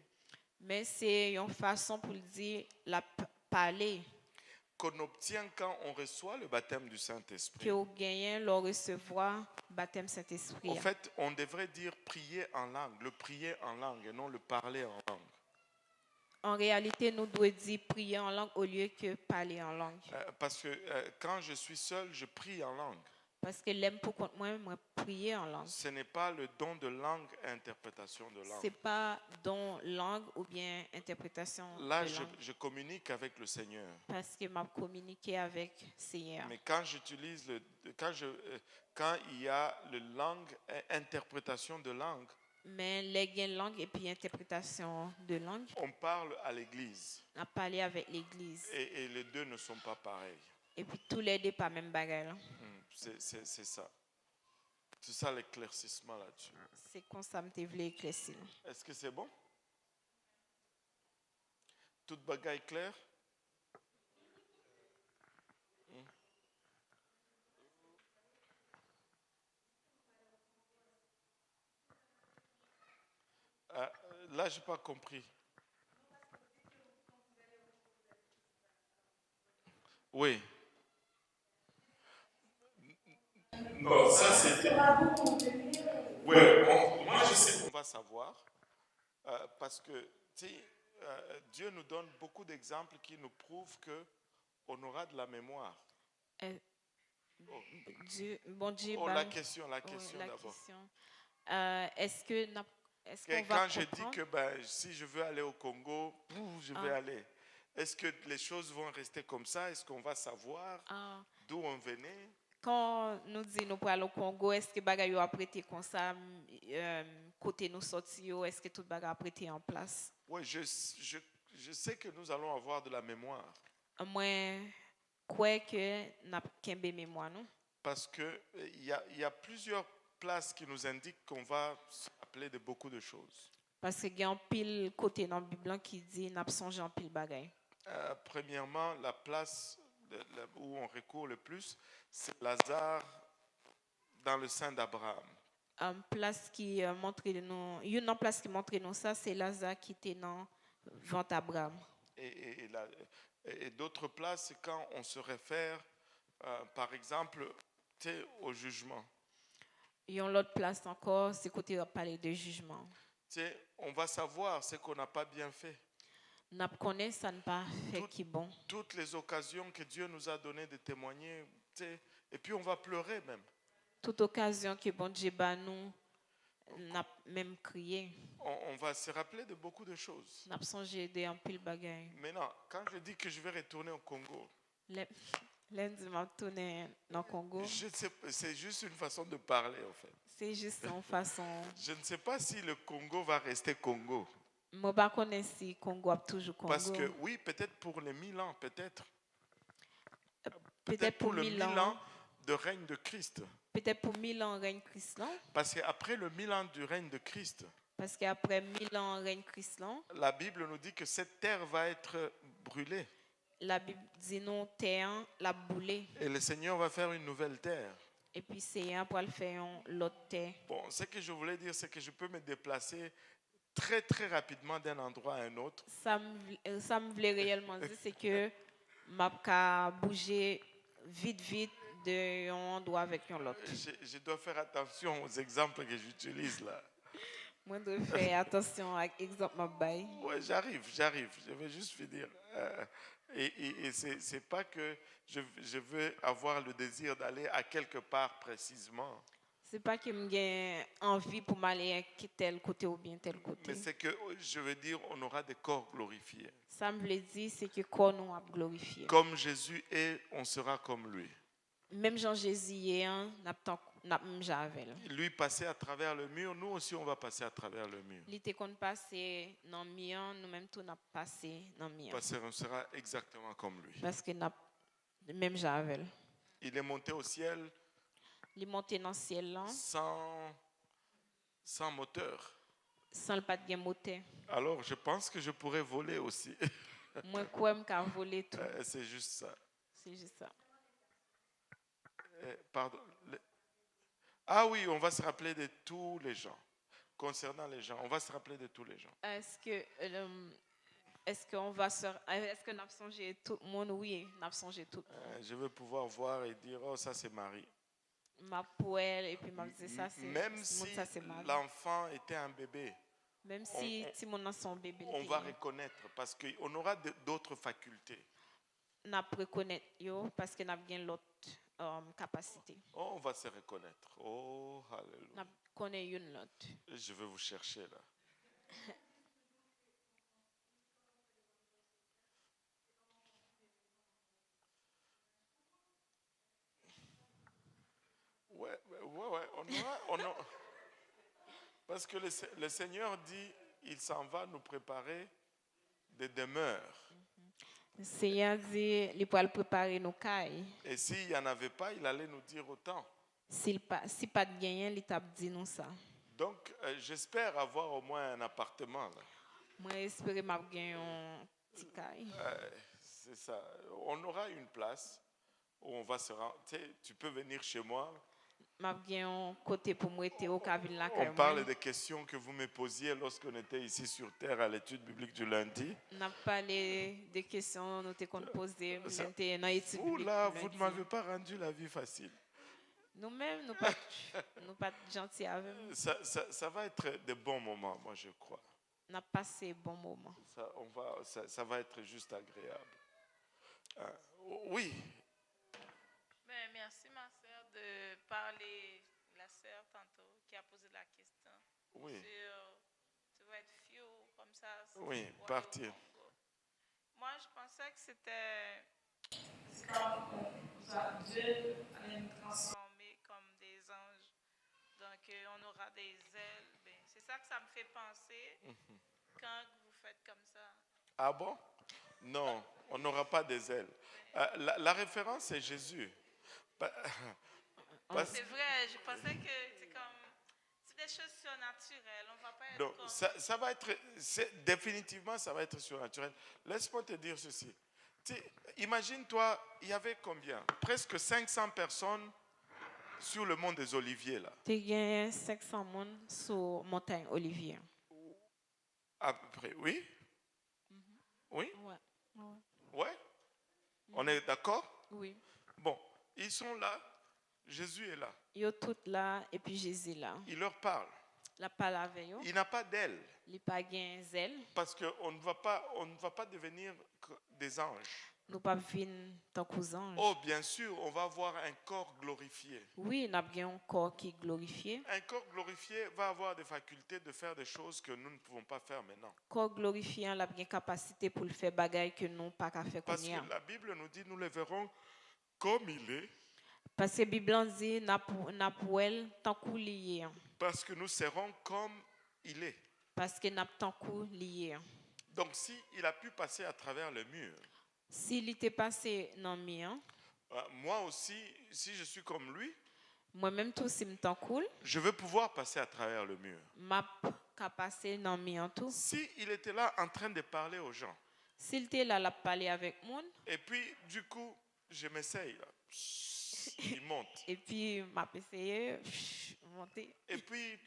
Mais c'est une façon pour dire la parler. Qu'on obtient quand on reçoit le baptême du Saint-Esprit. Que gagnez le recevoir baptême Saint-Esprit. En fait, on devrait dire prier en langue, le prier en langue et non le parler en langue. En réalité, nous devons dire prier en langue au lieu que parler en langue. Parce que quand je suis seul, je prie en langue. Parce que l'aime pour contre moi prier en langue. Ce n'est pas le don de langue et interprétation de langue. C'est pas don langue ou bien interprétation là, de langue. Je communique avec le Seigneur. Parce que m'a communiqué avec le Seigneur. Mais quand j'utilise quand il y a le langue et interprétation de langue. Mais les langue et puis interprétation de langue. On parle à l'église. On a parlé avec l'église. Et les deux ne sont pas pareils. Et puis tous les deux pas même bagarre. C'est ça. C'est ça l'éclaircissement là-dessus. C'est comme ça que je voulais éclaircir. Est-ce que c'est bon? Toute bagaille claire? Là, je n'ai pas compris. Oui. Non, ça c'était. Oui, moi je sais qu'on va savoir. Parce que tu sais, Dieu nous donne beaucoup d'exemples qui nous prouvent qu'on aura de la mémoire. Euh, Oh, bon Dieu, oh, bah, la question la d'abord. question. Est-ce qu'on va Quand je dis comprendre? que si je veux aller au Congo, je vais aller. Est-ce que les choses vont rester comme ça? Est-ce qu'on va savoir d'où on venait? Quand nous disons nous pour aller au Congo, est-ce que bagay a prêté comme ça côté nous sortir, est-ce que tout bagay a prêté en place? Oui, je sais que nous allons avoir de la mémoire. Moi, quoi que n'a kembe mémoire nous? Parce que il y a plusieurs places qui nous indiquent qu'on va se rappeler de beaucoup de choses. Parce que il y a un pile côté dans la Bible qui dit n'a pas songé en pile bagay. Premièrement, la place où on recourt le plus, c'est Lazare dans le sein d'Abraham. Une place qui montre nous ça, c'est Lazare qui était dans ventre d'Abraham. Et d'autres places, c'est quand on se réfère, par exemple, au jugement. Il y a une autre place encore, c'est côté on parler de jugement. On va savoir ce qu'on n'a pas bien fait. N'a connaît ça ne pas fait qui bon. Toutes les occasions que Dieu nous a données de témoigner, et puis on va pleurer même. Toute occasion que bon Dieu bat nous, n'a même crié. On va se rappeler de beaucoup de choses. N'a songé de un pile bagay. Maintenant, quand je dis que je vais retourner au Congo, Lundi m'a tourné dans Congo. C'est juste une façon de parler en fait. C'est juste une façon. Je ne sais pas si le Congo va rester Congo. Moi pas connais si Congo a toujours Congo. Parce que oui, peut-être pour les 1000 ans, peut-être. Peut-être pour le 1000 ans de règne de Christ. Peut-être pour 1000 ans règne Christ là. Parce qu'après le 1000 ans du règne de Christ. Parce qu'après 1000 ans règne Christ là. La Bible nous dit que cette terre va être brûlée. La Bible dit non terre la brûler. Et le Seigneur va faire une nouvelle terre. Et puis c'est un pour le faire l'autre terre. Bon, ce que je voulais dire, c'est que je peux me déplacer très très rapidement d'un endroit à un autre. Ça me voulait réellement dire, c'est que m'a ka bouger vite d'un endroit avec un autre. Je dois faire attention aux exemples que j'utilise là. Moi, je dois faire attention à l'exemple que je Oui, j'arrive. Je vais juste finir. Et c'est pas que je veux avoir le désir d'aller à quelque part précisément. C'est pas que j'ai envie pour m'aller à tel côté ou bien tel côté. Mais c'est que je veux dire, on aura des corps glorifiés. Ça me veut dire, c'est que corps nous a glorifié. Comme Jésus est, on sera comme lui. Même Jean Jésus est, n'a même javel. Lui passait à travers le mur, nous aussi on va passer à travers le mur. Il était qu'on passé dans le mur, nous même tout n'a passé dans le mur. Parce qu'on sera exactement comme lui. Parce que n'a même javel. Il est monté au ciel. Il est monté dans le ciel là. Sans moteur. Sans le pas de moteur. Alors je pense que je pourrais voler aussi. Moi quoi me qu'à voler tout. C'est juste ça. C'est juste ça. Pardon. Ah oui, on va se rappeler de tous les gens. Concernant les gens, on va se rappeler de tous les gens. Est-ce que n'a songé tout le monde? Oui, n'a songé tout. Je veux pouvoir voir et dire, oh ça c'est Marie. Ma poêle et puis m'a dit ça c'est. Même si l'enfant était un bébé. Même si mon son bébé. On va reconnaître parce qu'on aura d'autres facultés. N'a reconnaître yo parce que n'a bien l'autre capacité. Oh, on va se reconnaître. Oh, alléluia. N'a connaît une l'autre. Je vais vous chercher là. Ouais, on aura. Parce que le Seigneur dit, il s'en va nous préparer des demeures. Le Seigneur dit, il va préparer nos cailles. Et s'il n'y en avait pas, il allait nous dire autant. Si pas de gagnant, il t'a dit nous ça. Donc, j'espère avoir au moins un appartement là. Moi, j'espère m'a gagner un petit caille. C'est ça. On aura une place où on va se rendre. Tu peux venir chez moi. m'a bien un côté pour moi être au cabine là On parle des questions que vous me posiez lorsqu'on était ici sur Terre à l'étude biblique du lundi. n'a parlé des questions nous te qu'on poser Ça- m'était dans étude Vous, biblique là, lundi. vous ne m'avez pas rendu la vie facile. Nous-mêmes nous pas gentils avec nous. Ça va être de bons moments, moi, je crois. On a passé bon moment. Ça va être juste agréable. Oui, Ben, merci ma sœur de parler, la sœur tantôt qui a posé la question oui, sur tu vas être few comme ça. oui, ouais, partir. au Congo. Moi je pensais que c'était comme Dieu allait nous transformer comme des anges. Donc on aura des ailes. Ben, c'est ça que ça me fait penser quand vous faites comme ça. Ah bon? Non, on n'aura pas des ailes. La référence, c'est Jésus. Parce- C'est vrai, je pensais que c'est comme c'est des choses surnaturelles. On va pas être Donc, comme ça va être, définitivement, ça va être surnaturel. Laisse-moi te dire ceci. Imagine-toi, il y avait combien? Presque 500 personnes sur le mont des Oliviers, là. Tu gagné 500 monde sur montagne Olivier. À peu près, oui? Oui? Ouais. Ouais? On est d'accord? Oui. Bon, ils sont là. Jésus est là. Yo tout là et puis Jésus là. Il leur parle. La parole avec yo. Il n'a pas d'aile. Il pas gain zèle. Parce qu'on ne va pas devenir des anges. Nous pas vinn tant cousin. Oh, bien sûr, on va avoir un corps glorifié. Oui, n'a bien un corps qui est glorifié. Un corps glorifié va avoir des facultés de faire des choses que nous ne pouvons pas faire maintenant. Corps glorifié, la bien capacité pour le faire bagaille que nous pas qu'à faire Parce qu'on y a. que la Bible nous dit, nous le verrons comme il est. Parce que Bible en dit n'a pour elle tant coup lié. Parce que nous serons comme il est. Parce que n'a tant coup lié. Donc, si il a pu passer à travers le mur, S'il était passé dans mien, moi aussi, si je suis comme lui, moi-même tout si m'tant cool, je veux pouvoir passer à travers le mur. m'a qu'à passer dans mien tout. Si il était là en train de parler aux gens, S'il était là la parler avec monde et puis du coup, je m'essaye là. Il monte. et puis m'a essayé monter Et puis,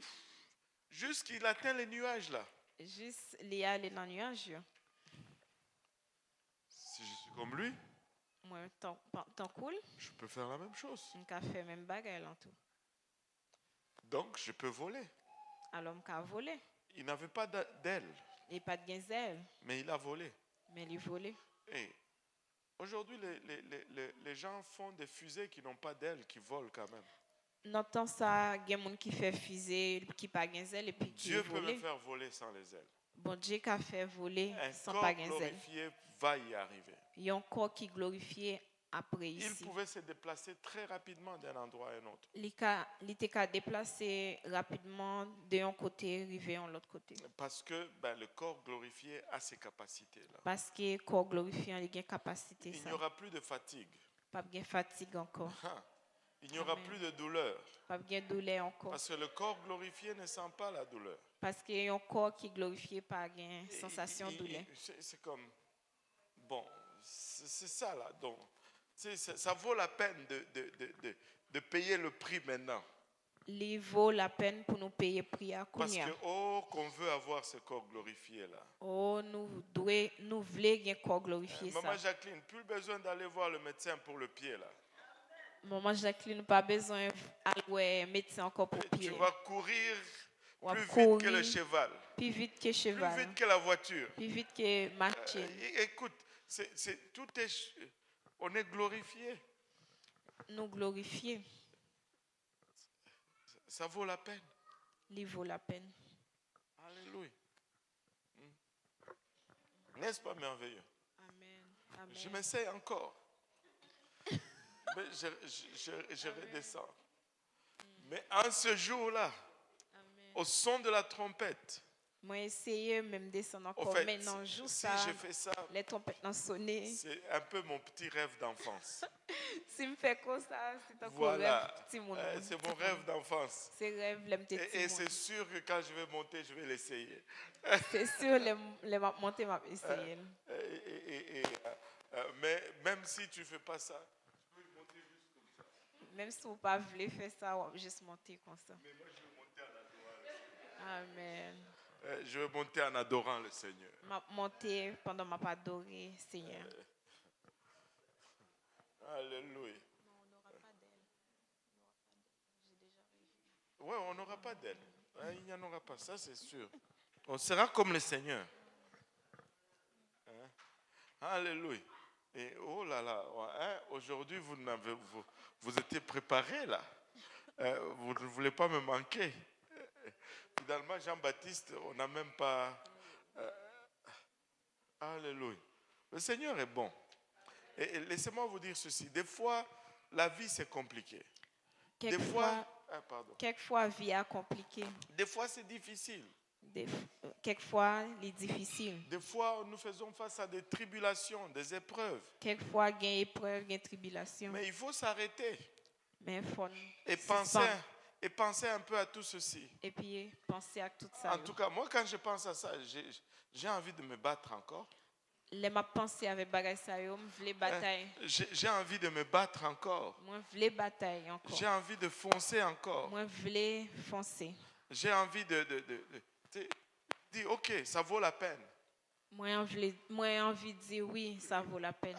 jusqu'il atteint les nuages là. juste les aller dans le nuage. Si je suis comme lui, Moi tant cool, je peux faire la même chose. on qu'a fait même bagaille en tout. Donc, je peux voler. Alors on qu'a volé. Il n'avait pas d'aile, Il pas de gazelle, mais il a volé. mais il volé. Et aujourd'hui, les gens font des fusées qui n'ont pas d'aile, qui volent quand même. N'entend ça, il y a des gens qui fait fusée, qui pas gazelle et puis qui Dieu peut me volé. faire voler sans les ailes. Bon Dieu qui a fait voler Un sans corps pas gazelle. glorifié va y arriver. Il y a un corps qui glorifié après Il ici. pouvait se déplacer très rapidement d'un endroit à un autre. Il était qu'à déplacer rapidement d'un côté, arriver à l'autre côté. Parce que le corps glorifié a ces capacités-là. Parce que le corps glorifié, il a une capacité. Il Ça. n'y aura plus de fatigue. Pas de fatigue encore. Il n'y aura Amen. plus de douleur. Pas de douleur encore. Parce que le corps glorifié ne sent pas la douleur. Parce qu'il y a un corps qui glorifié par une sensation de douleur. C'est comme... Bon, c'est ça là. Donc, ça vaut la peine de payer le prix maintenant. Il vaut la peine pour nous payer prix à Parce Kounia. que, qu'on veut avoir ce corps glorifié là. Oh, nous voulons un corps glorifié. Maman Ça. Jacqueline, plus besoin d'aller voir le médecin pour le pied là. Maman Jacqueline, pas besoin d'aller médecin encore pour Tu pied. vas courir On va plus vite courir que le cheval, plus vite que plus cheval, vite que la voiture. plus vite que machine. Écoute, on est glorifié. Nous glorifier, Ça vaut la peine. il vaut la peine. Alléluia. N'est-ce pas merveilleux? Amen. Amen. Je m'essaye encore. Mais je redescends. Mais en ce jour-là, Amen. au son de la trompette, Moi, essayer même descendre au encore fait, maintenant, jour si ça, je fais ça, les trompettes n'ont sonné. c'est un peu mon petit rêve d'enfance. Si me fait comme ça, c'est encore Voilà. rêve petit monde. C'est mon rêve d'enfance. C'est rêve les petits Et c'est monde. sûr que quand je vais monter, je vais l'essayer. C'est sûr les m'a monter m'a essayer. Mais même si tu ne fais pas ça, tu peux monter juste comme ça. Même si vous pas voulu faire ça, on va juste monter comme ça. Mais moi, je veux monter en adorant le Seigneur. Amen. Je veux monter en adorant le Seigneur. M'a monter pendant ma pas adoré Seigneur. Alléluia. Non, on n'aura pas d'elle. J'ai déjà revu. Oui, on n'aura pas d'aile. Il n'y en aura pas, ça c'est sûr. On sera comme le Seigneur. Hein? Alléluia. Et oh là là, hein, aujourd'hui vous étiez préparés là. Vous ne voulez pas me manquer. Finalement, Jean-Baptiste, on n'a même pas... Alléluia. Le Seigneur est bon. Et laissez-moi vous dire ceci. Des fois, la vie c'est compliqué. Quelquefois, vie est compliquée. Des fois, c'est difficile. Quelquefois, il est difficile. Des fois, nous faisons face à des tribulations, des épreuves. Quelquefois, il y a épreuve, il y a tribulation. Mais il faut s'arrêter Mais il faut et penser un peu à tout ceci. Et puis, penser à tout ça. En tout cas, moi, quand je pense à ça, j'ai envie de me battre encore. Les ma pensée avec bagay sa yo, m'vle bataille. J'ai envie de me battre encore. Moi vle bataille encore. J'ai envie de foncer encore. Moi vle foncer. J'ai envie de dire ok, ça vaut la peine. Moi envie de dire oui, ça vaut la peine.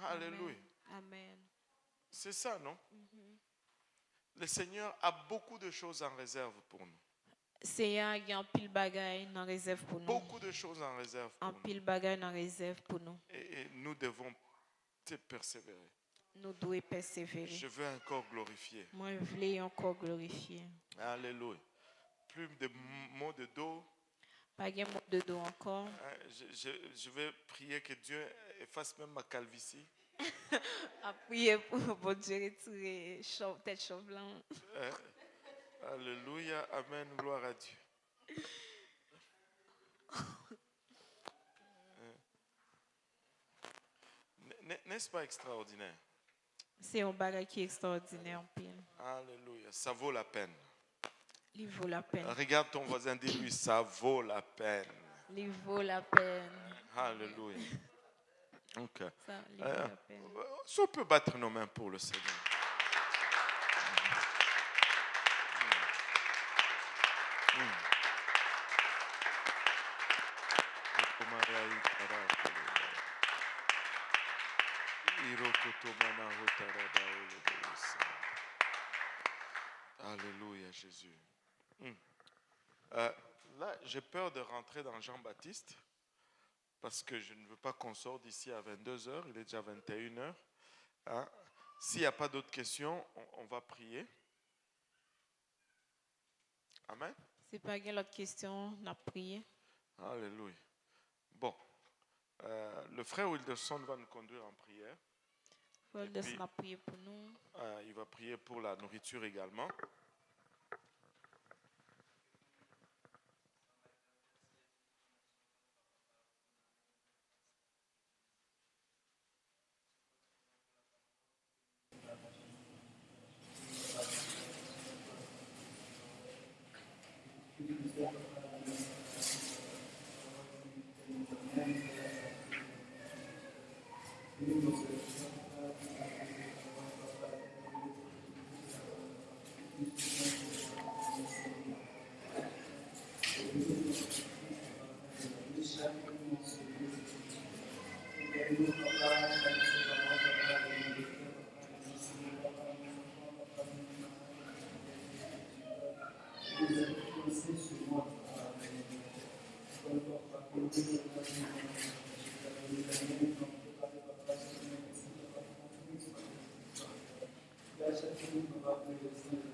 Alléluia. Amen. C'est ça, non? Le Seigneur a beaucoup de choses en réserve pour nous. Seigneur, il y a un pile bagay dans réserve pour nous. Beaucoup de choses en réserve pour nous. Un pile bagay dans réserve pour nous. Et nous devons persévérer. Nous devons persévérer. Je veux encore glorifier. Moi, je veux encore glorifier. Alléluia. Plus de mots de dos. Pas de mots de dos encore. Je vais prier que Dieu efface même ma calvitie. À prier pour Dieu retirer tête chauve blanc. Alléluia, amen, gloire à Dieu. N'est-ce pas extraordinaire? C'est un bagage qui est extraordinaire en pile. Alléluia, ça vaut la peine. Il vaut la peine. Regarde ton voisin, dis-lui, ça vaut la peine. Il vaut la peine. Alléluia. Ok. Ça, il vaut la peine. Si on peut battre nos mains pour le Seigneur. Alléluia, Jésus. Là, j'ai peur de rentrer dans Jean-Baptiste parce que je ne veux pas qu'on sorte d'ici à 22h. Il est déjà 21h. Hein? S'il n'y a pas d'autres questions, on va prier. Amen. Si pas une autre question, on a prié. Alléluia. Bon, le frère Wilderson va nous conduire en prière. Wilderson a prié pour nous. Il va prier pour la nourriture également. Gracias a ti, papá, por